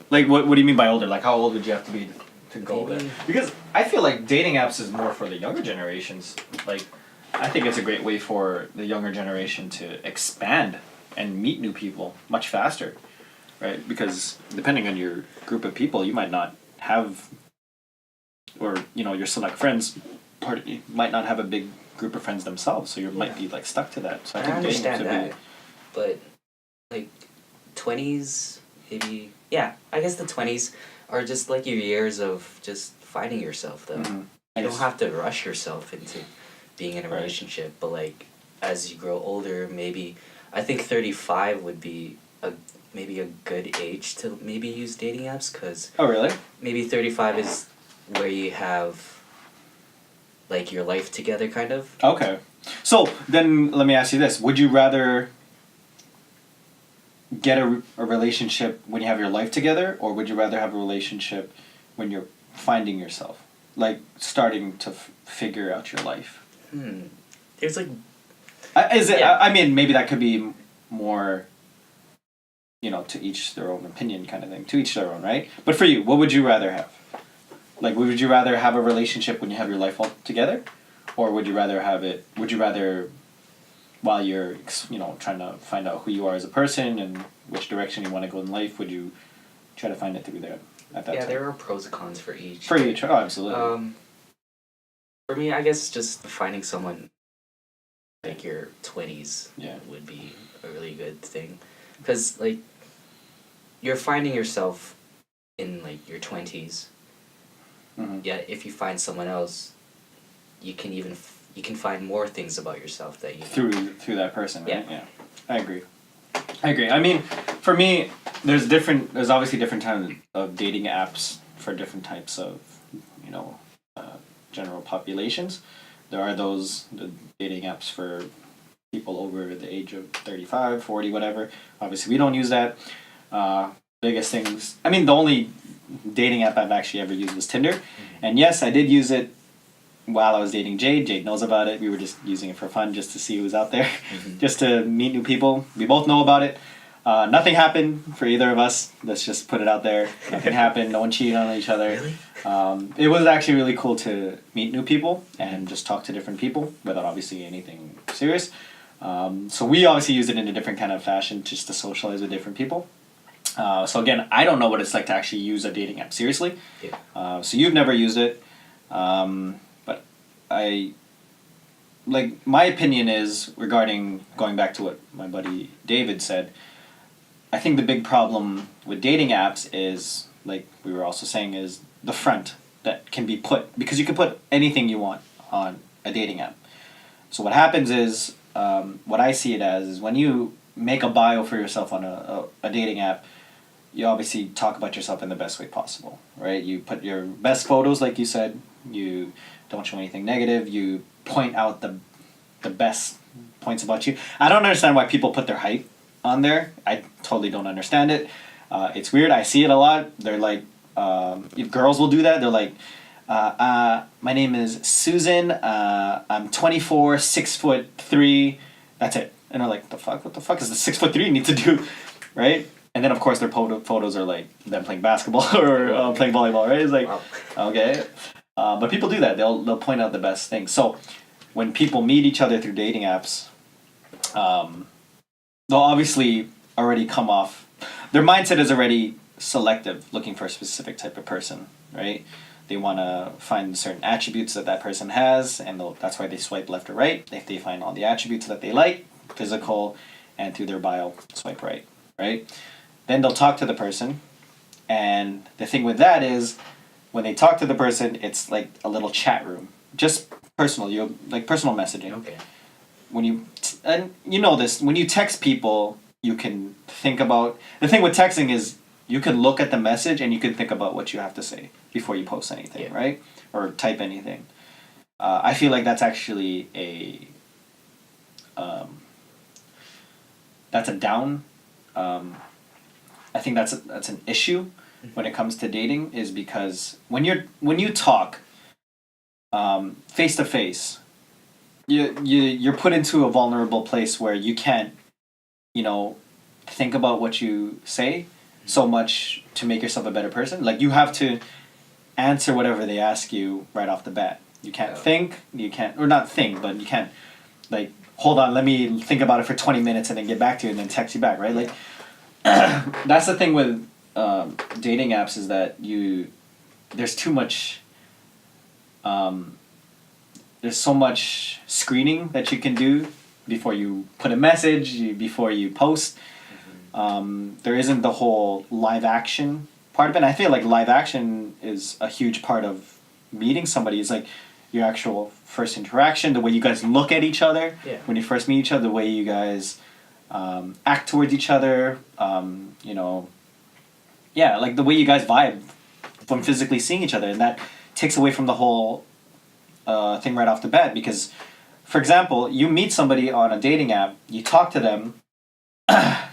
Like, what do you mean by older? Like, how old would you have to be to go there? Because I feel like dating apps is more for the younger generations. Like, I think it's a great way for the younger generation to expand and meet new people much faster, right? Because depending on your group of people, you might not have, or, your select friends pardon me, might not have a big group of friends themselves, so you might be like stuck to that. So I think dating understand should that, be. but like 20s, maybe, yeah, I guess the 20s are just like your years of just finding yourself, though. Mm-hmm. You don't have to rush yourself into being in a relationship, but like as you grow older, maybe I think 35 would be maybe a good age to maybe use dating apps, because Oh really? maybe 35 is where you have like your life together, kind of. Okay. So then let me ask you this: would you rather get a relationship when you have your life together, or would you rather have a relationship when you're finding yourself, like starting to figure out your life? There's like Is it? Yeah. I mean, maybe that could be more, to each their own opinion, kind of thing. To each their own, right? But for you, what would you rather have? Like, would you rather have a relationship when you have your life all together, or would you rather have it? Would you rather, while you're trying to find out who you are as a person and which direction you want to go in life, would you try to find it through there at that time? there are pros and cons for each. For each, oh, absolutely. For me, I guess just finding someone like your 20s would be a really good thing, because like you're finding yourself in like your 20s. Mm-hmm. Yeah, if you find someone else, you can find more things about yourself that you through that person, right? Yeah. I agree. I mean, for me, there's obviously different types of dating apps for different types of general populations. There are the dating apps for people over the age of 35, 40, whatever. Obviously, we don't use that. Biggest things. I mean, the only dating app I've actually ever used was Tinder. And yes, I did use it while I was dating Jade. Jade knows about it. We were just using it for fun, just to see who was out there, just to meet new people. We both know about it. Nothing happened for either of us. Let's just put it out there. Nothing happened. No one cheated on each other. Really? It was actually really cool to meet new people and just talk to different people without obviously anything serious. So we obviously used it in a different kind of fashion just to socialize with different people. So again, I don't know what it's like to actually use a dating app seriously. Yeah. So you've never used it. But my opinion is, regarding going back to what my buddy David said, I think the big problem with dating apps is, like we were also saying, is the front that can be put, because you can put anything you want on a dating app. So what happens is, what I see it as is, when you make a bio for yourself on a dating app, you obviously talk about yourself in the best way possible, right? You put your best photos, like you said. You don't show anything negative. You point out the best points about you. I don't understand why people put their height on there. I totally don't understand it. It's weird. I see it a lot. They're like, if girls will do that, they're like, my name is Susan. I'm 24, 6'3". That's it. And they're like, the fuck? What the fuck is the 6'3" need to do, right? And then of course their photos are like them playing basketball or playing volleyball, right? It's like, wow. Okay, but people do that. They'll point out the best things. So when people meet each other through dating apps, they'll obviously already come off. Their mindset is already selective, looking for a specific type of person, right? They want to find certain attributes that person has, and that's why they swipe left or right. If they find all the attributes that they like, physical, and through their bio, swipe right, right? Then they'll talk to the person, and the thing with that is, when they talk to the person, it's like a little chat room, just personal, personal messaging. Okay. And you know this, when you text people, you can think about, the thing with texting is, you can look at the message and you can think about what you have to say before you post anything, right? Or type anything. I feel like that's actually that's a down. I think that's an issue when it comes to dating, is because when you talk face to face, you're put into a vulnerable place where you can't, think about what you say so much to make yourself a better person. Like, you have to answer whatever they ask you right off the bat. You can't think, or not think, but you can't, like, hold on, let me think about it for 20 minutes and then get back to you and then text you back, right? Like, that's the thing with dating apps, is that there's too much there's so much screening that you can do before you put a message, before you post. There isn't the whole live action part of it. And I feel like live action is a huge part of meeting somebody. It's like your actual first interaction, the way you guys look at each other when you first meet each other, the way you guys act towards each other, like the way you guys vibe from physically seeing each other. And that takes away from the whole thing right off the bat, because, for example, you meet somebody on a dating app, you talk to them,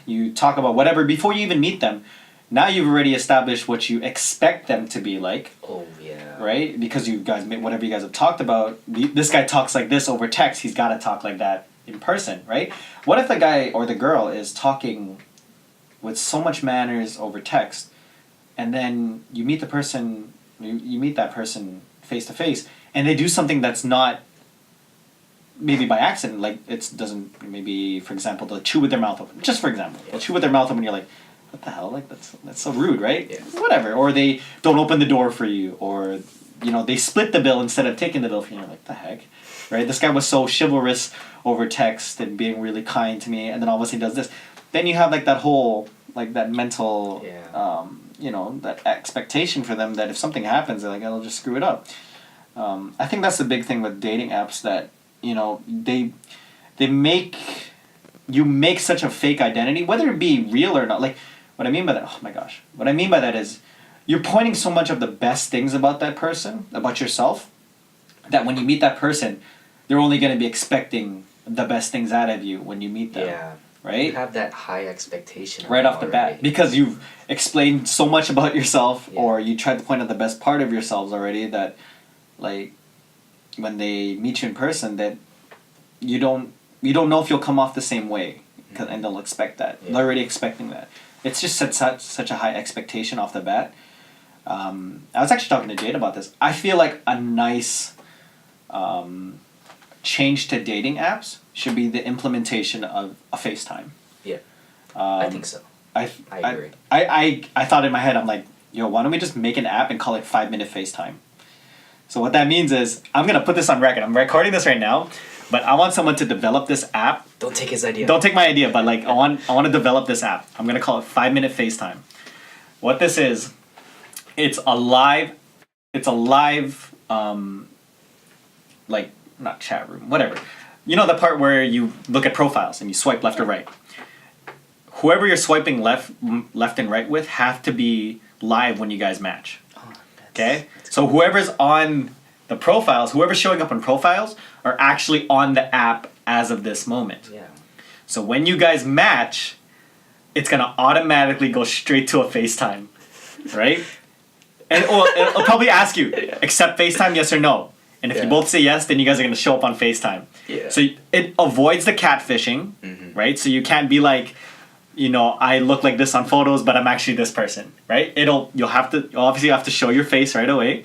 you talk about whatever before you even meet them. Now you've already established what you expect them to be like. Oh, yeah. Right? Because you guys, whatever you guys have talked about, this guy talks like this over text, he's got to talk like that in person, right? What if the guy or the girl is talking with so much manners over text, and then you meet the person, you meet that person face to face, and they do something that's not maybe by accident, like maybe, for example, they'll chew with their mouth open. Just for example, they'll chew with their mouth open, you're like, what the hell? Like, that's so rude, right? Yeah. Whatever. Or they don't open the door for you, or, they split the bill instead of taking the bill for you. You're like, the heck? Right? This guy was so chivalrous over text and being really kind to me, and then all of a sudden he does this. Then you have, like, that whole, like, that mental, that expectation for them that if something happens, they're like, I'll just screw it up. I think that's the big thing with dating apps, that, they make you make such a fake identity, whether it be real or not. Like, what I mean by that, oh my gosh, what I mean by that is you're pointing so much of the best things about that person, about yourself, that when you meet that person, they're only going to be expecting the best things out of you when you meet them. Yeah. Right? You have that high expectation. Right off the bat. Because you've explained so much about yourself, or you tried to point out the best part of yourselves already, that, like, when they meet you in person, that you don't know if you'll come off the same way, and they'll expect that. Yeah. They're already expecting that. It's just such a high expectation off the bat. I was actually talking to Jade about this. I feel like a nice change to dating apps should be the implementation of a FaceTime. Yeah, I think so. I agree. I thought in my head, I'm like, yo, why don't we just make an app and call it 5-minute FaceTime? So what that means is, I'm going to put this on record. I'm recording this right now, but I want someone to develop this app. Don't take his idea. Don't take my idea, but like I want to develop this app. I'm going to call it 5-minute FaceTime. What this is, it's a live like, not chat room, whatever. You know the part where you look at profiles and you swipe left or right. Whoever you're swiping left and right with have to be live when you guys match. Okay? So whoever's on the profiles, whoever's showing up on profiles are actually on the app as of this moment. Yeah. So when you guys match, it's going to automatically go straight to a FaceTime, right? And it'll probably ask you, accept FaceTime, yes or no? And if you both say yes, then you guys are going to show up on FaceTime. Yeah. So it avoids the catfishing, right? So you can't be like, I look like this on photos, but I'm actually this person, right? You'll obviously have to show your face right away.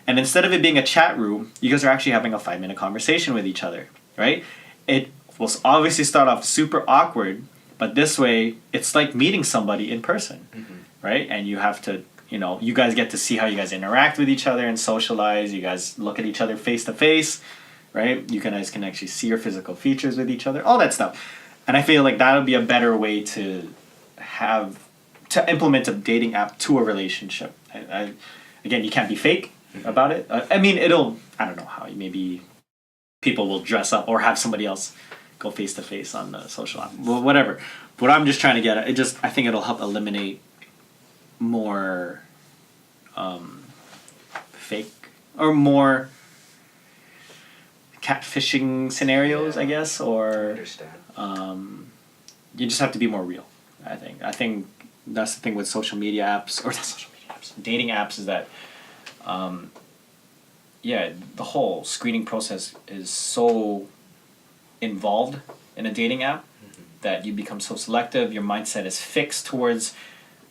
And instead of it being a chat room, you guys are actually having a 5-minute conversation with each other, right? It will obviously start off super awkward, but this way, it's like meeting somebody in person, right? And you have to, you guys get to see how you guys interact with each other and socialize. You guys look at each other face to face, right? You guys can actually see your physical features with each other, all that stuff. And I feel like that would be a better way to implement a dating app to a relationship. Again, you can't be fake about it. I don't know how. Maybe people will dress up or have somebody else go face to face on the social app. Well, whatever. What I'm just trying to get at, I think it'll help eliminate more fake or more catfishing scenarios, I guess, or you just have to be more real. I think that's the thing with social media apps, or not social media apps, dating apps, is that the whole screening process is so involved in a dating app that you become so selective. Your mindset is fixed towards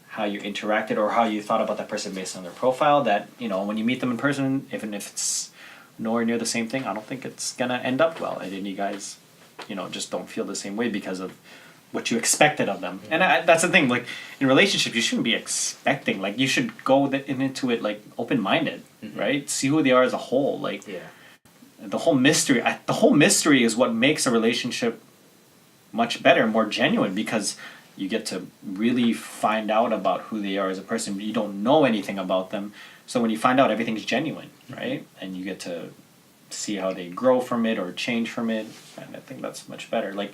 how you interacted or how you thought about that person based on their profile, that when you meet them in person, even if it's nowhere near the same thing, I don't think it's gonna end up well. And then you guys just don't feel the same way because of what you expected of them. And that's the thing, like, in relationships, you shouldn't be expecting, like, you should go into it, like, open-minded, right? See who they are as a whole, like, the whole mystery is what makes a relationship much better, more genuine, because you get to really find out about who they are as a person. You don't know anything about them, so when you find out, everything's genuine, right? And you get to see how they grow from it or change from it, and I think that's much better. Like,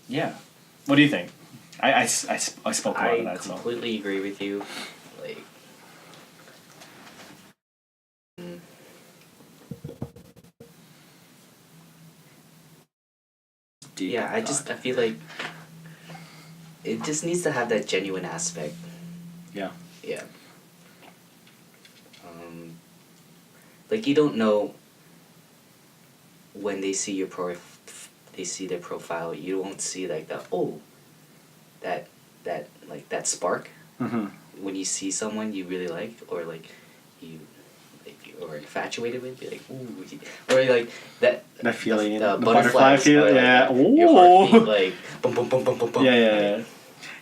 yeah. What do you think? I spoke a lot of that. I completely agree with you. Like, yeah, I feel like it just needs to have that genuine aspect. Yeah. Yeah. Like, you don't know when they see they see their profile. You won't see like that spark Mm-hmm. when you see someone you really like, or like you or infatuated with. You're like, ooh, or like that feeling, the the butterfly feel, or, like, yeah. your heartbeat, like boom, boom, boom, boom, boom, boom. Yeah.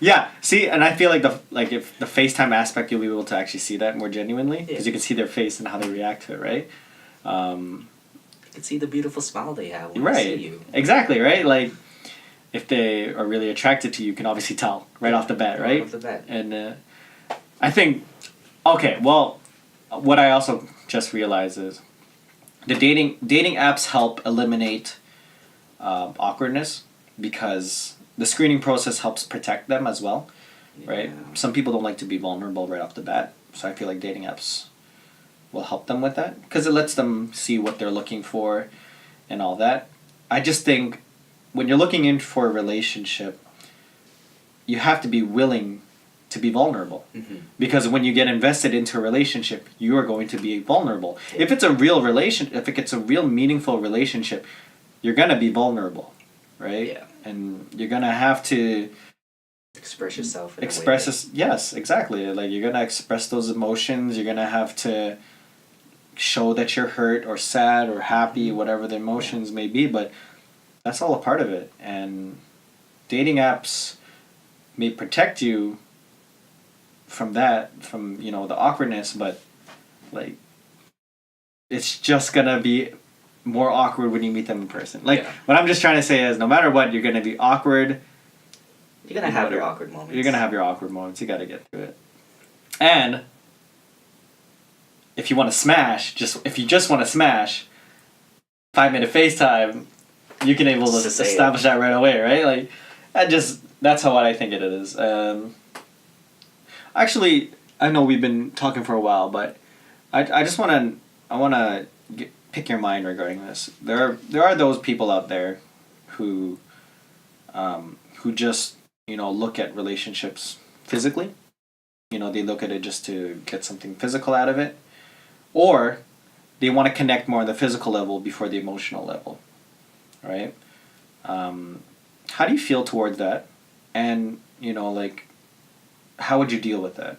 Yeah, see, and I feel like if the FaceTime aspect, you'll be able to actually see that more genuinely, because you can see their face and how they react to it, right? You can see the beautiful smile they have when Right. they see you. Exactly, right? Like, if they are really attracted to you, you can obviously tell right off the bat, right? Right off the bat. And I think, okay, well, what I also just realized is the dating apps help eliminate awkwardness, because the screening process helps protect them as well, right? Yeah. Some people don't like to be vulnerable right off the bat, so I feel like dating apps will help them with that, because it lets them see what they're looking for and all that. I just think when you're looking in for a relationship, you have to be willing to be vulnerable, because when you get invested into a relationship, you are going to be vulnerable. Yeah. If it's a real meaningful relationship, you're gonna be vulnerable, right? Yeah. And you're gonna have to Express yourself. yes, exactly. Like, you're gonna express those emotions. You're gonna have to show that you're hurt or sad or happy, whatever the emotions may be. But that's all a part of it. And dating apps may protect you from that, from the awkwardness. But like, it's just gonna be more awkward when you meet them in person. Like, what I'm just trying to say is, no matter what, you're gonna be awkward. You're gonna have your awkward moments. You're gonna have your awkward moments. You gotta get through it. And if you want to smash, if you just want to smash, 5-minute FaceTime, you can able to establish that right away, right? Like, that's how I think it is. Actually, I know we've been talking for a while, but I just want to pick your mind regarding this. There are those people out there who just look at relationships physically. They look at it just to get something physical out of it, or they want to connect more on the physical level before the emotional level, right? How do you feel towards that? And like, how would you deal with that?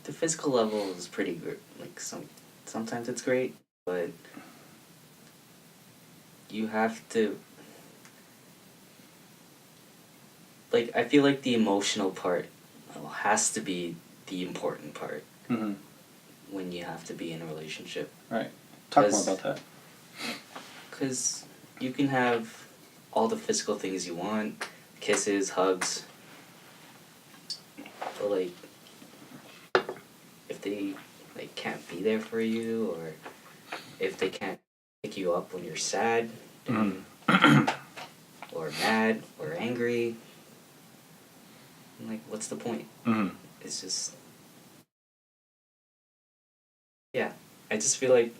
The physical level is pretty good. Like, sometimes it's great, but you have to, like, I feel like the emotional part has to be the important part when you have to be in a relationship. Right. Talk more about that. Because you can have all the physical things you want, kisses, hugs, but like, if they can't be there for you, or if they can't pick you up when you're sad, or mad, or angry, like, what's the point? It's just, yeah, I just feel like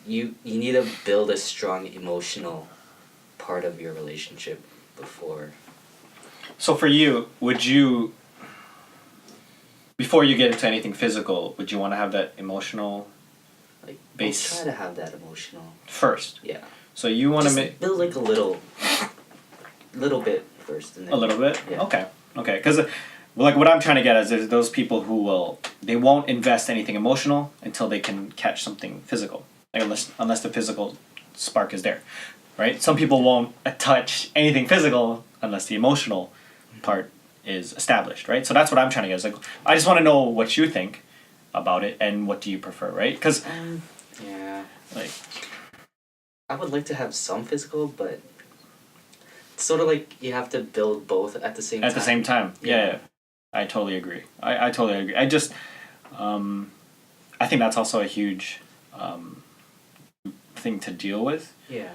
you need to build a strong emotional part of your relationship before. So for you, before you get into anything physical, would you want to have that emotional base? Try to have that emotional first. Yeah. So you want to build like a little bit first, and then a little bit. Yeah. Okay. Because like, what I'm trying to get at is, there's those people who they won't invest anything emotional until they can catch something physical, like, unless the physical spark is there, right? Some people won't touch anything physical unless the emotional part is established, right? So that's what I'm trying to get. Is like, I just want to know what you think about it and what do you prefer, right? Because Yeah. like, I would like to have some physical, but it's sort of like you have to build both at the same time. at the same time, yeah. I totally agree. I totally agree. I just, I think that's also a huge thing to deal with. Yeah.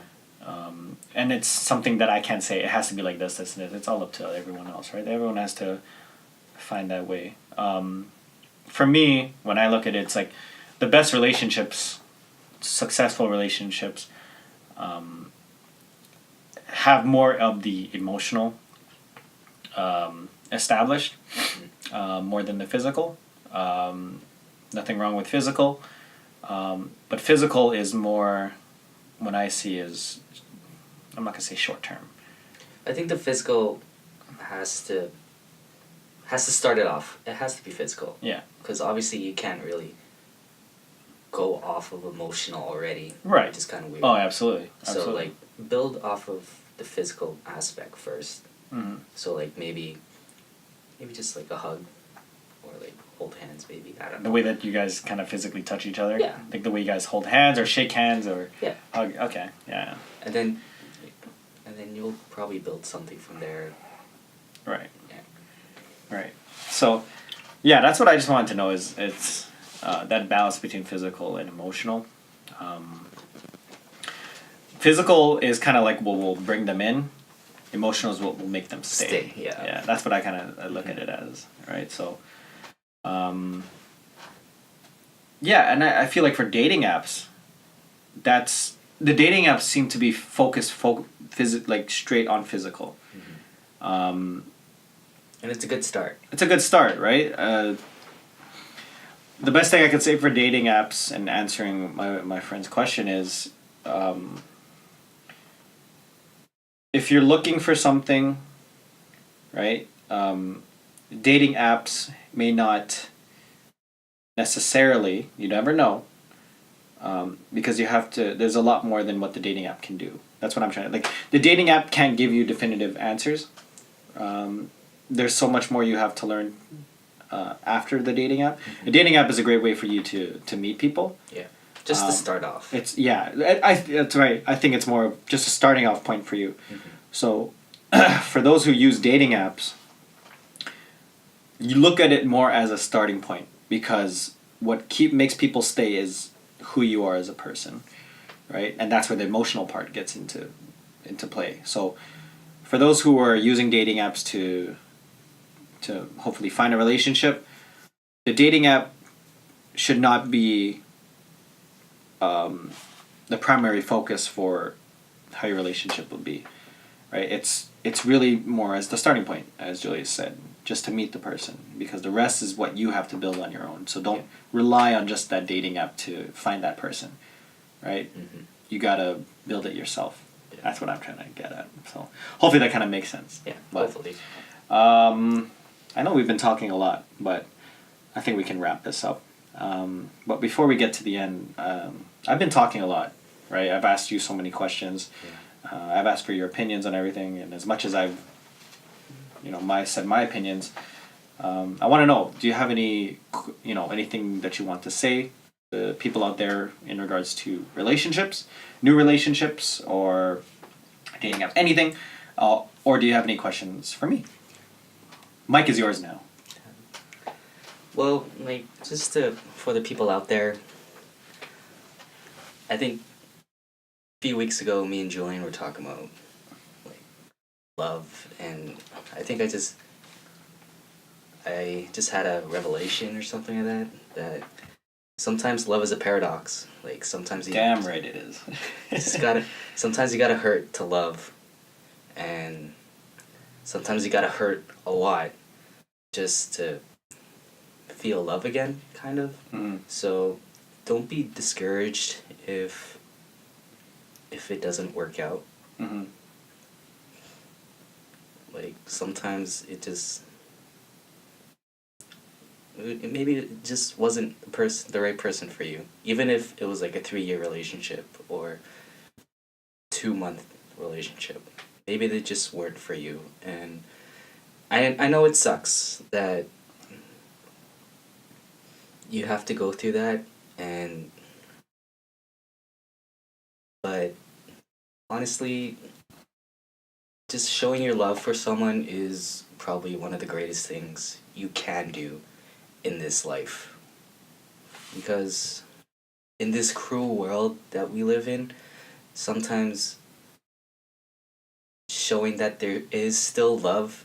And it's something that I can't say it has to be like this, and it's all up to everyone else, right? Everyone has to find that way. For me, when I look at it, it's like the best relationships, successful relationships, have more of the emotional established, more than the physical. Nothing wrong with physical, but physical is more, when I see, is, I'm not gonna say short term. I think the physical has to start it off. It has to be physical. Yeah. Because obviously you can't really go off of emotional already. Right. Which is kind of weird. Oh, absolutely. Absolutely. So like build off of the physical aspect first. Mm-hmm. So like maybe just like a hug, or like hold hands. Maybe I don't know. The way that you guys kind of physically touch each other. Yeah. Like the way you guys hold hands or shake hands or Yeah. hug. Okay. Yeah. And then you'll probably build something from there. Right. Yeah. Right. So, yeah, that's what I just wanted to know is it's that balance between physical and emotional. Physical is kind of like what will bring them in. Emotional is what will make them stay. Yeah. Yeah, that's what I kind of look at it as, right? So, yeah, and I feel like for dating apps, the dating apps seem to be focused like straight on physical. And it's a good start. It's a good start, right? The best thing I could say for dating apps and answering my friend's question is, if you're looking for something, right? Dating apps may not necessarily, you never know, because there's a lot more than what the dating app can do. That's what I'm trying to, like, the dating app can't give you definitive answers. There's so much more you have to learn after the dating app. The dating app is a great way for you to meet people. Yeah. Just to start off. That's right. I think it's more of just a starting off point for you. So, for those who use dating apps, you look at it more as a starting point, because what makes people stay is who you are as a person, right? And that's where the emotional part gets into play. So, for those who are using dating apps to hopefully find a relationship, the dating app should not be the primary focus for how your relationship will be, right? It's really more as the starting point, as Julius said, just to meet the person, because the rest is what you have to build on your own. So don't rely on just that dating app to find that person, right? You gotta build it yourself. Yeah. That's what I'm trying to get at. So hopefully that kind of makes sense. Yeah, but, hopefully. I know we've been talking a lot, but I think we can wrap this up. But before we get to the end, I've been talking a lot, right? I've asked you so many questions. Yeah. I've asked for your opinions on everything, and as much as I've, said my opinions, I want to know, do you have anything that you want to say to people out there in regards to relationships, new relationships, or dating app, anything, or do you have any questions for me? Mic is yours now. Well, like, for the people out there, I think a few weeks ago, me and Julian were talking about, like, love, and I think I just had a revelation or something like that sometimes love is a paradox. Like, sometimes damn right it is. sometimes you gotta hurt to love, and sometimes you gotta hurt a lot just to feel love again, kind of. So don't be discouraged if it doesn't work out. Like, sometimes maybe it just wasn't the right person for you, even if it was like a 3-year relationship or 2-month relationship. Maybe they just weren't for you, and I know it sucks that you have to go through that, and but honestly, just showing your love for someone is probably one of the greatest things you can do in this life. Because in this cruel world that we live in, sometimes showing that there is still love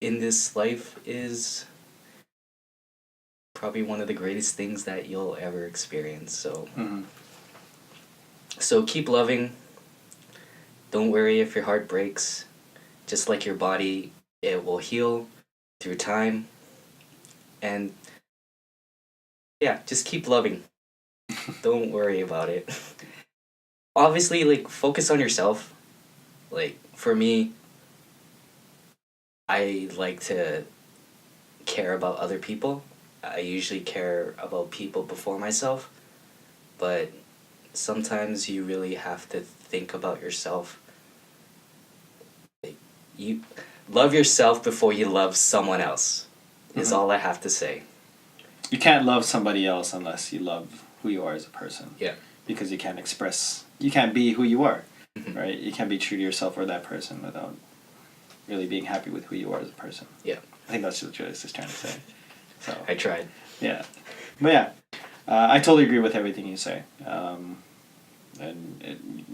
in this life is probably one of the greatest things that you'll ever experience. So Mm-hmm. so keep loving. Don't worry if your heart breaks. Just like your body, it will heal through time. And yeah, just keep loving. Don't worry about it. Obviously, like, focus on yourself. Like, for me, I like to care about other people. I usually care about people before myself. But sometimes you really have to think about yourself. Like, you love yourself before you love someone else, is Mhm. all I have to say. You can't love somebody else unless you love who you are as a person. Yeah. Because you can't be who you are, Mhm. right? You can't be true to yourself or that person without really being happy with who you are as a person. Yeah. I think that's what Julius is trying to say. So I tried. yeah, but yeah, I totally agree with everything you say.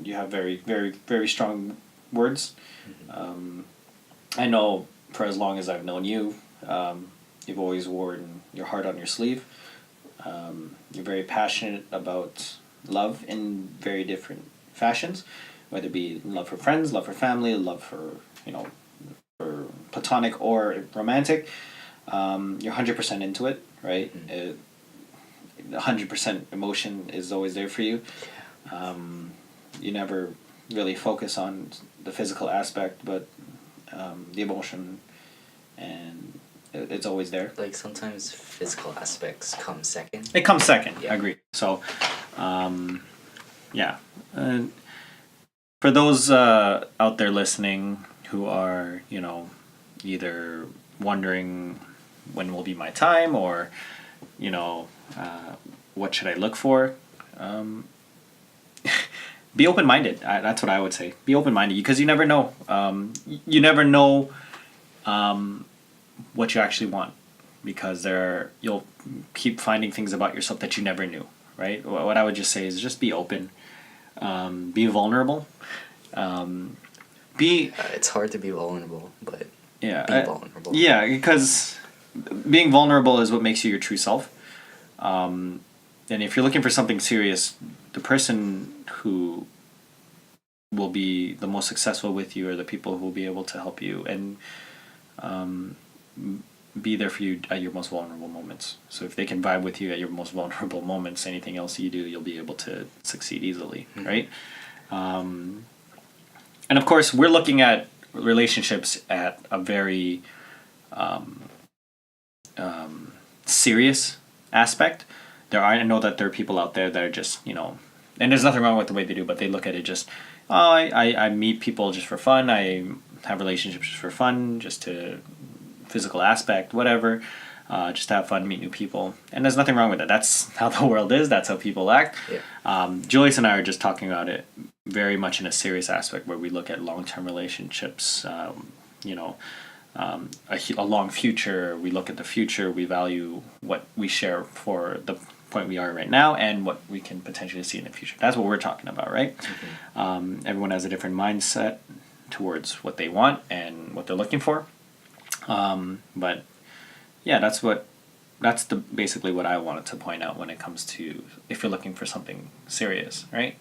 You have very, very, very strong words. I know for as long as I've known you, you've always worn your heart on your sleeve. You're very passionate about love in very different fashions, whether it be love for friends, love for family, love for for platonic or romantic. You're 100% into it, right? 100% emotion is always there for you. You never really focus on the physical aspect, but the emotion, and it's always there. Like, sometimes physical aspects come second. It comes second. Yeah. I agree. So, yeah. And for those out there listening who are, either wondering when will be my time, or, you know, what should I look for? Be open minded. That's what I would say. Be open minded, because you never know. You never know what you actually want, because you'll keep finding things about yourself that you never knew. Right. What I would just say is just be open, be vulnerable, be It's hard to be vulnerable, but yeah be vulnerable. yeah, because being vulnerable is what makes you your true self. And if you're looking for something serious, the person who will be the most successful with you are the people who will be able to help you and be there for you at your most vulnerable moments. So if they can vibe with you at your most vulnerable moments, anything else you do, you'll be able to succeed easily, right? And of course, we're looking at relationships at a very serious aspect. I know that there are people out there that are just, and there's nothing wrong with the way they do, but they look at it just, oh, I meet people just for fun. I have relationships just for fun, just to physical aspect, whatever, just to have fun, meet new people. And there's nothing wrong with it. That's how the world is. That's how people act. Yeah. Julius and I are just talking about it very much in a serious aspect, where we look at long-term relationships, a long future. We look at the future. We value what we share for the point we are right now and what we can potentially see in the future. That's what we're talking about, right? Everyone has a different mindset towards what they want and what they're looking for. But yeah, that's basically what I wanted to point out when it comes to, if you're looking for something serious, right?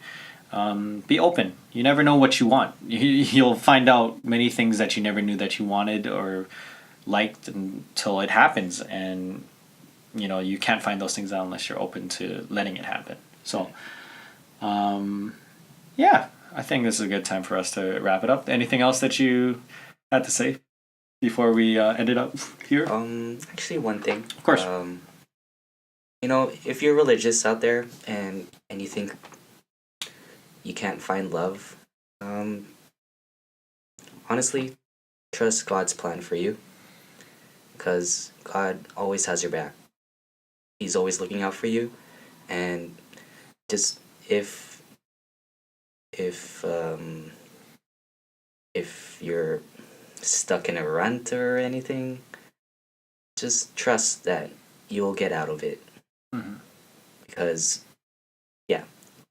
Be open. You never know what you want. You'll find out many things that you never knew that you wanted or liked until it happens, and you can't find those things out unless you're open to letting it happen. So, yeah, I think this is a good time for us to wrap it up. Anything else that you had to say before we ended up here? Actually, one thing. Of course. If you're religious out there and you think you can't find love, honestly, trust God's plan for you, because God always has your back. He's always looking out for you, and just if you're stuck in a rut or anything, just trust that you'll get out of it. Mm-hmm. Because, yeah,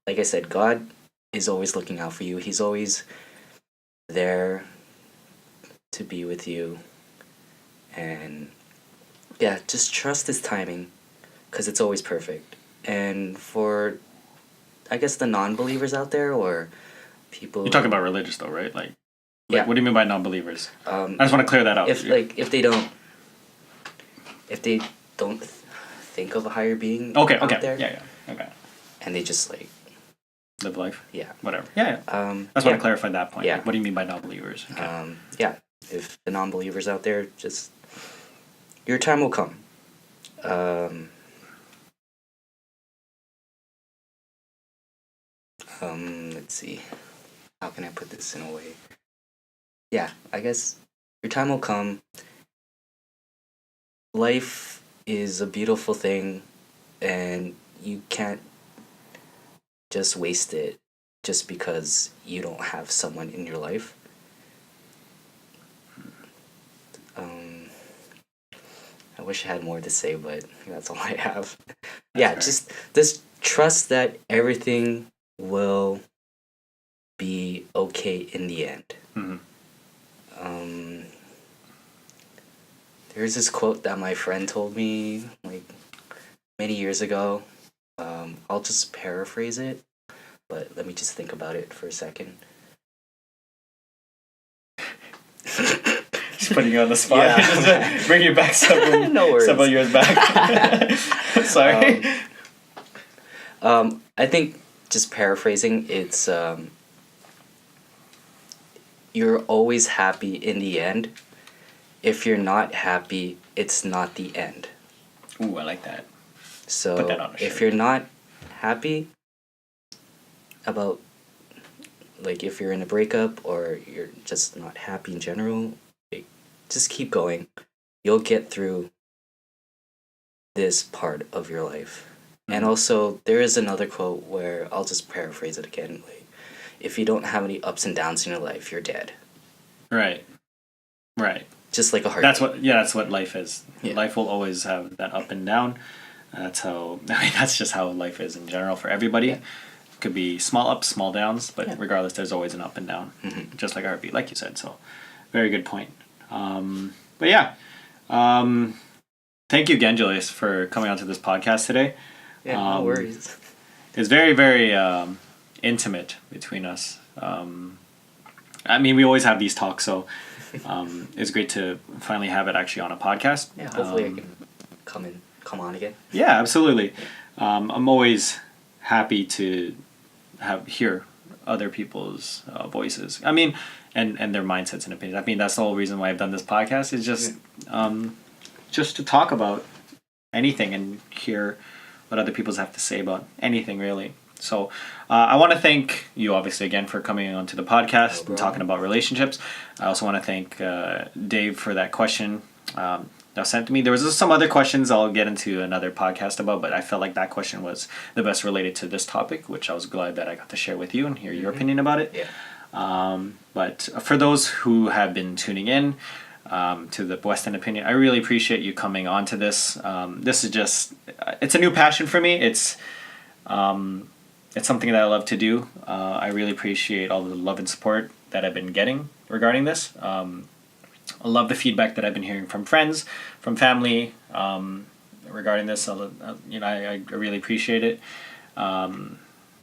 like I said, God is always looking out for you. He's always there to be with you. And, yeah, just trust His timing, because it's always perfect. And for, I guess, the non-believers out there, or people... You're talking about religious, though, right? Like, yeah. What do you mean by non-believers? I just want to clear that up. If they don't think of a higher being okay, out there, yeah, okay, and they just live life, yeah, whatever, yeah. I just want to clarify that point. Yeah. Like, what do you mean by non-believers? Okay. Yeah. If the non-believers out there, just your time will come. Let's see. How can I put this in a way? Yeah, I guess your time will come. Life is a beautiful thing, and you can't just waste it just because you don't have someone in your life. I wish I had more to say, but that's all I have. Yeah, fair. just trust that everything will be okay in the end. Mm-hmm. There's this quote that my friend told me many years ago. I'll just paraphrase it, but let me just think about it for a second. Just putting you on the spot. Yeah. Just bring you back No worries. several years back. Sorry. I think, just paraphrasing, it's you're always happy in the end. If you're not happy, it's not the end. Ooh, I like that. So Put that on a if shirt. you're not happy about, if you're in a breakup or you're just not happy in general, just keep going. You'll get through this part of your life. Mm-hmm. And also, there is another quote where I'll just paraphrase it again. If you don't have any ups and downs in your life, you're dead. Right. Just like a heartbeat. That's what life is. Yeah. Life will always have that up and down. That's just how life is in general for everybody. Yeah. It could be small ups, small downs, but Yeah. regardless, there's always an up and down. Mm-hmm. Just like a heartbeat, like you said. So, very good point. But yeah, thank you again, Julius, for coming onto this podcast today. Yeah, no worries. It's very, very intimate between us. I mean, we always have these talks, so it's great to finally have it actually on a podcast. Yeah, hopefully I can come on again. Yeah, absolutely. I'm always happy to hear other people's voices. I mean, and their mindsets and opinions. I mean, that's the whole reason why I've done this podcast, is just to talk about anything and hear what other people have to say about anything, really. So I want to thank you, obviously, again, for coming onto the podcast and talking about relationships. I also want to thank Dave for that question that sent to me. There was some other questions I'll get into another podcast about, but I felt like that question was the best related to this topic, which I was glad that I got to share with you and hear your opinion about it. Yeah. But for those who have been tuning in to the WestEnd Opinion, I really appreciate you coming on to this. This is just, it's a new passion for me. It's something that I love to do. I really appreciate all the love and support that I've been getting regarding this. I love the feedback that I've been hearing from friends, from family, regarding this. I really appreciate it. And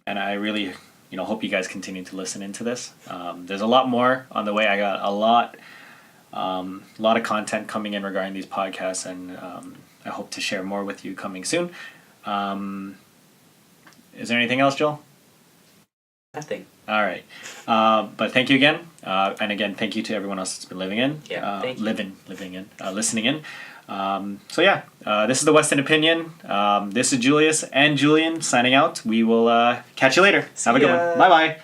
I really, hope you guys continue to listen into this. There's a lot more on the way. I got a lot of content coming in regarding these podcasts, and I hope to share more with you coming soon. Is there anything else, Joel? Nothing. All right. But thank you again. And again, thank you to everyone else that's been listening in. So yeah, this is the WestEnd Opinion. This is Julius and Julian signing out. We will catch you later. Have a good one. Bye-bye.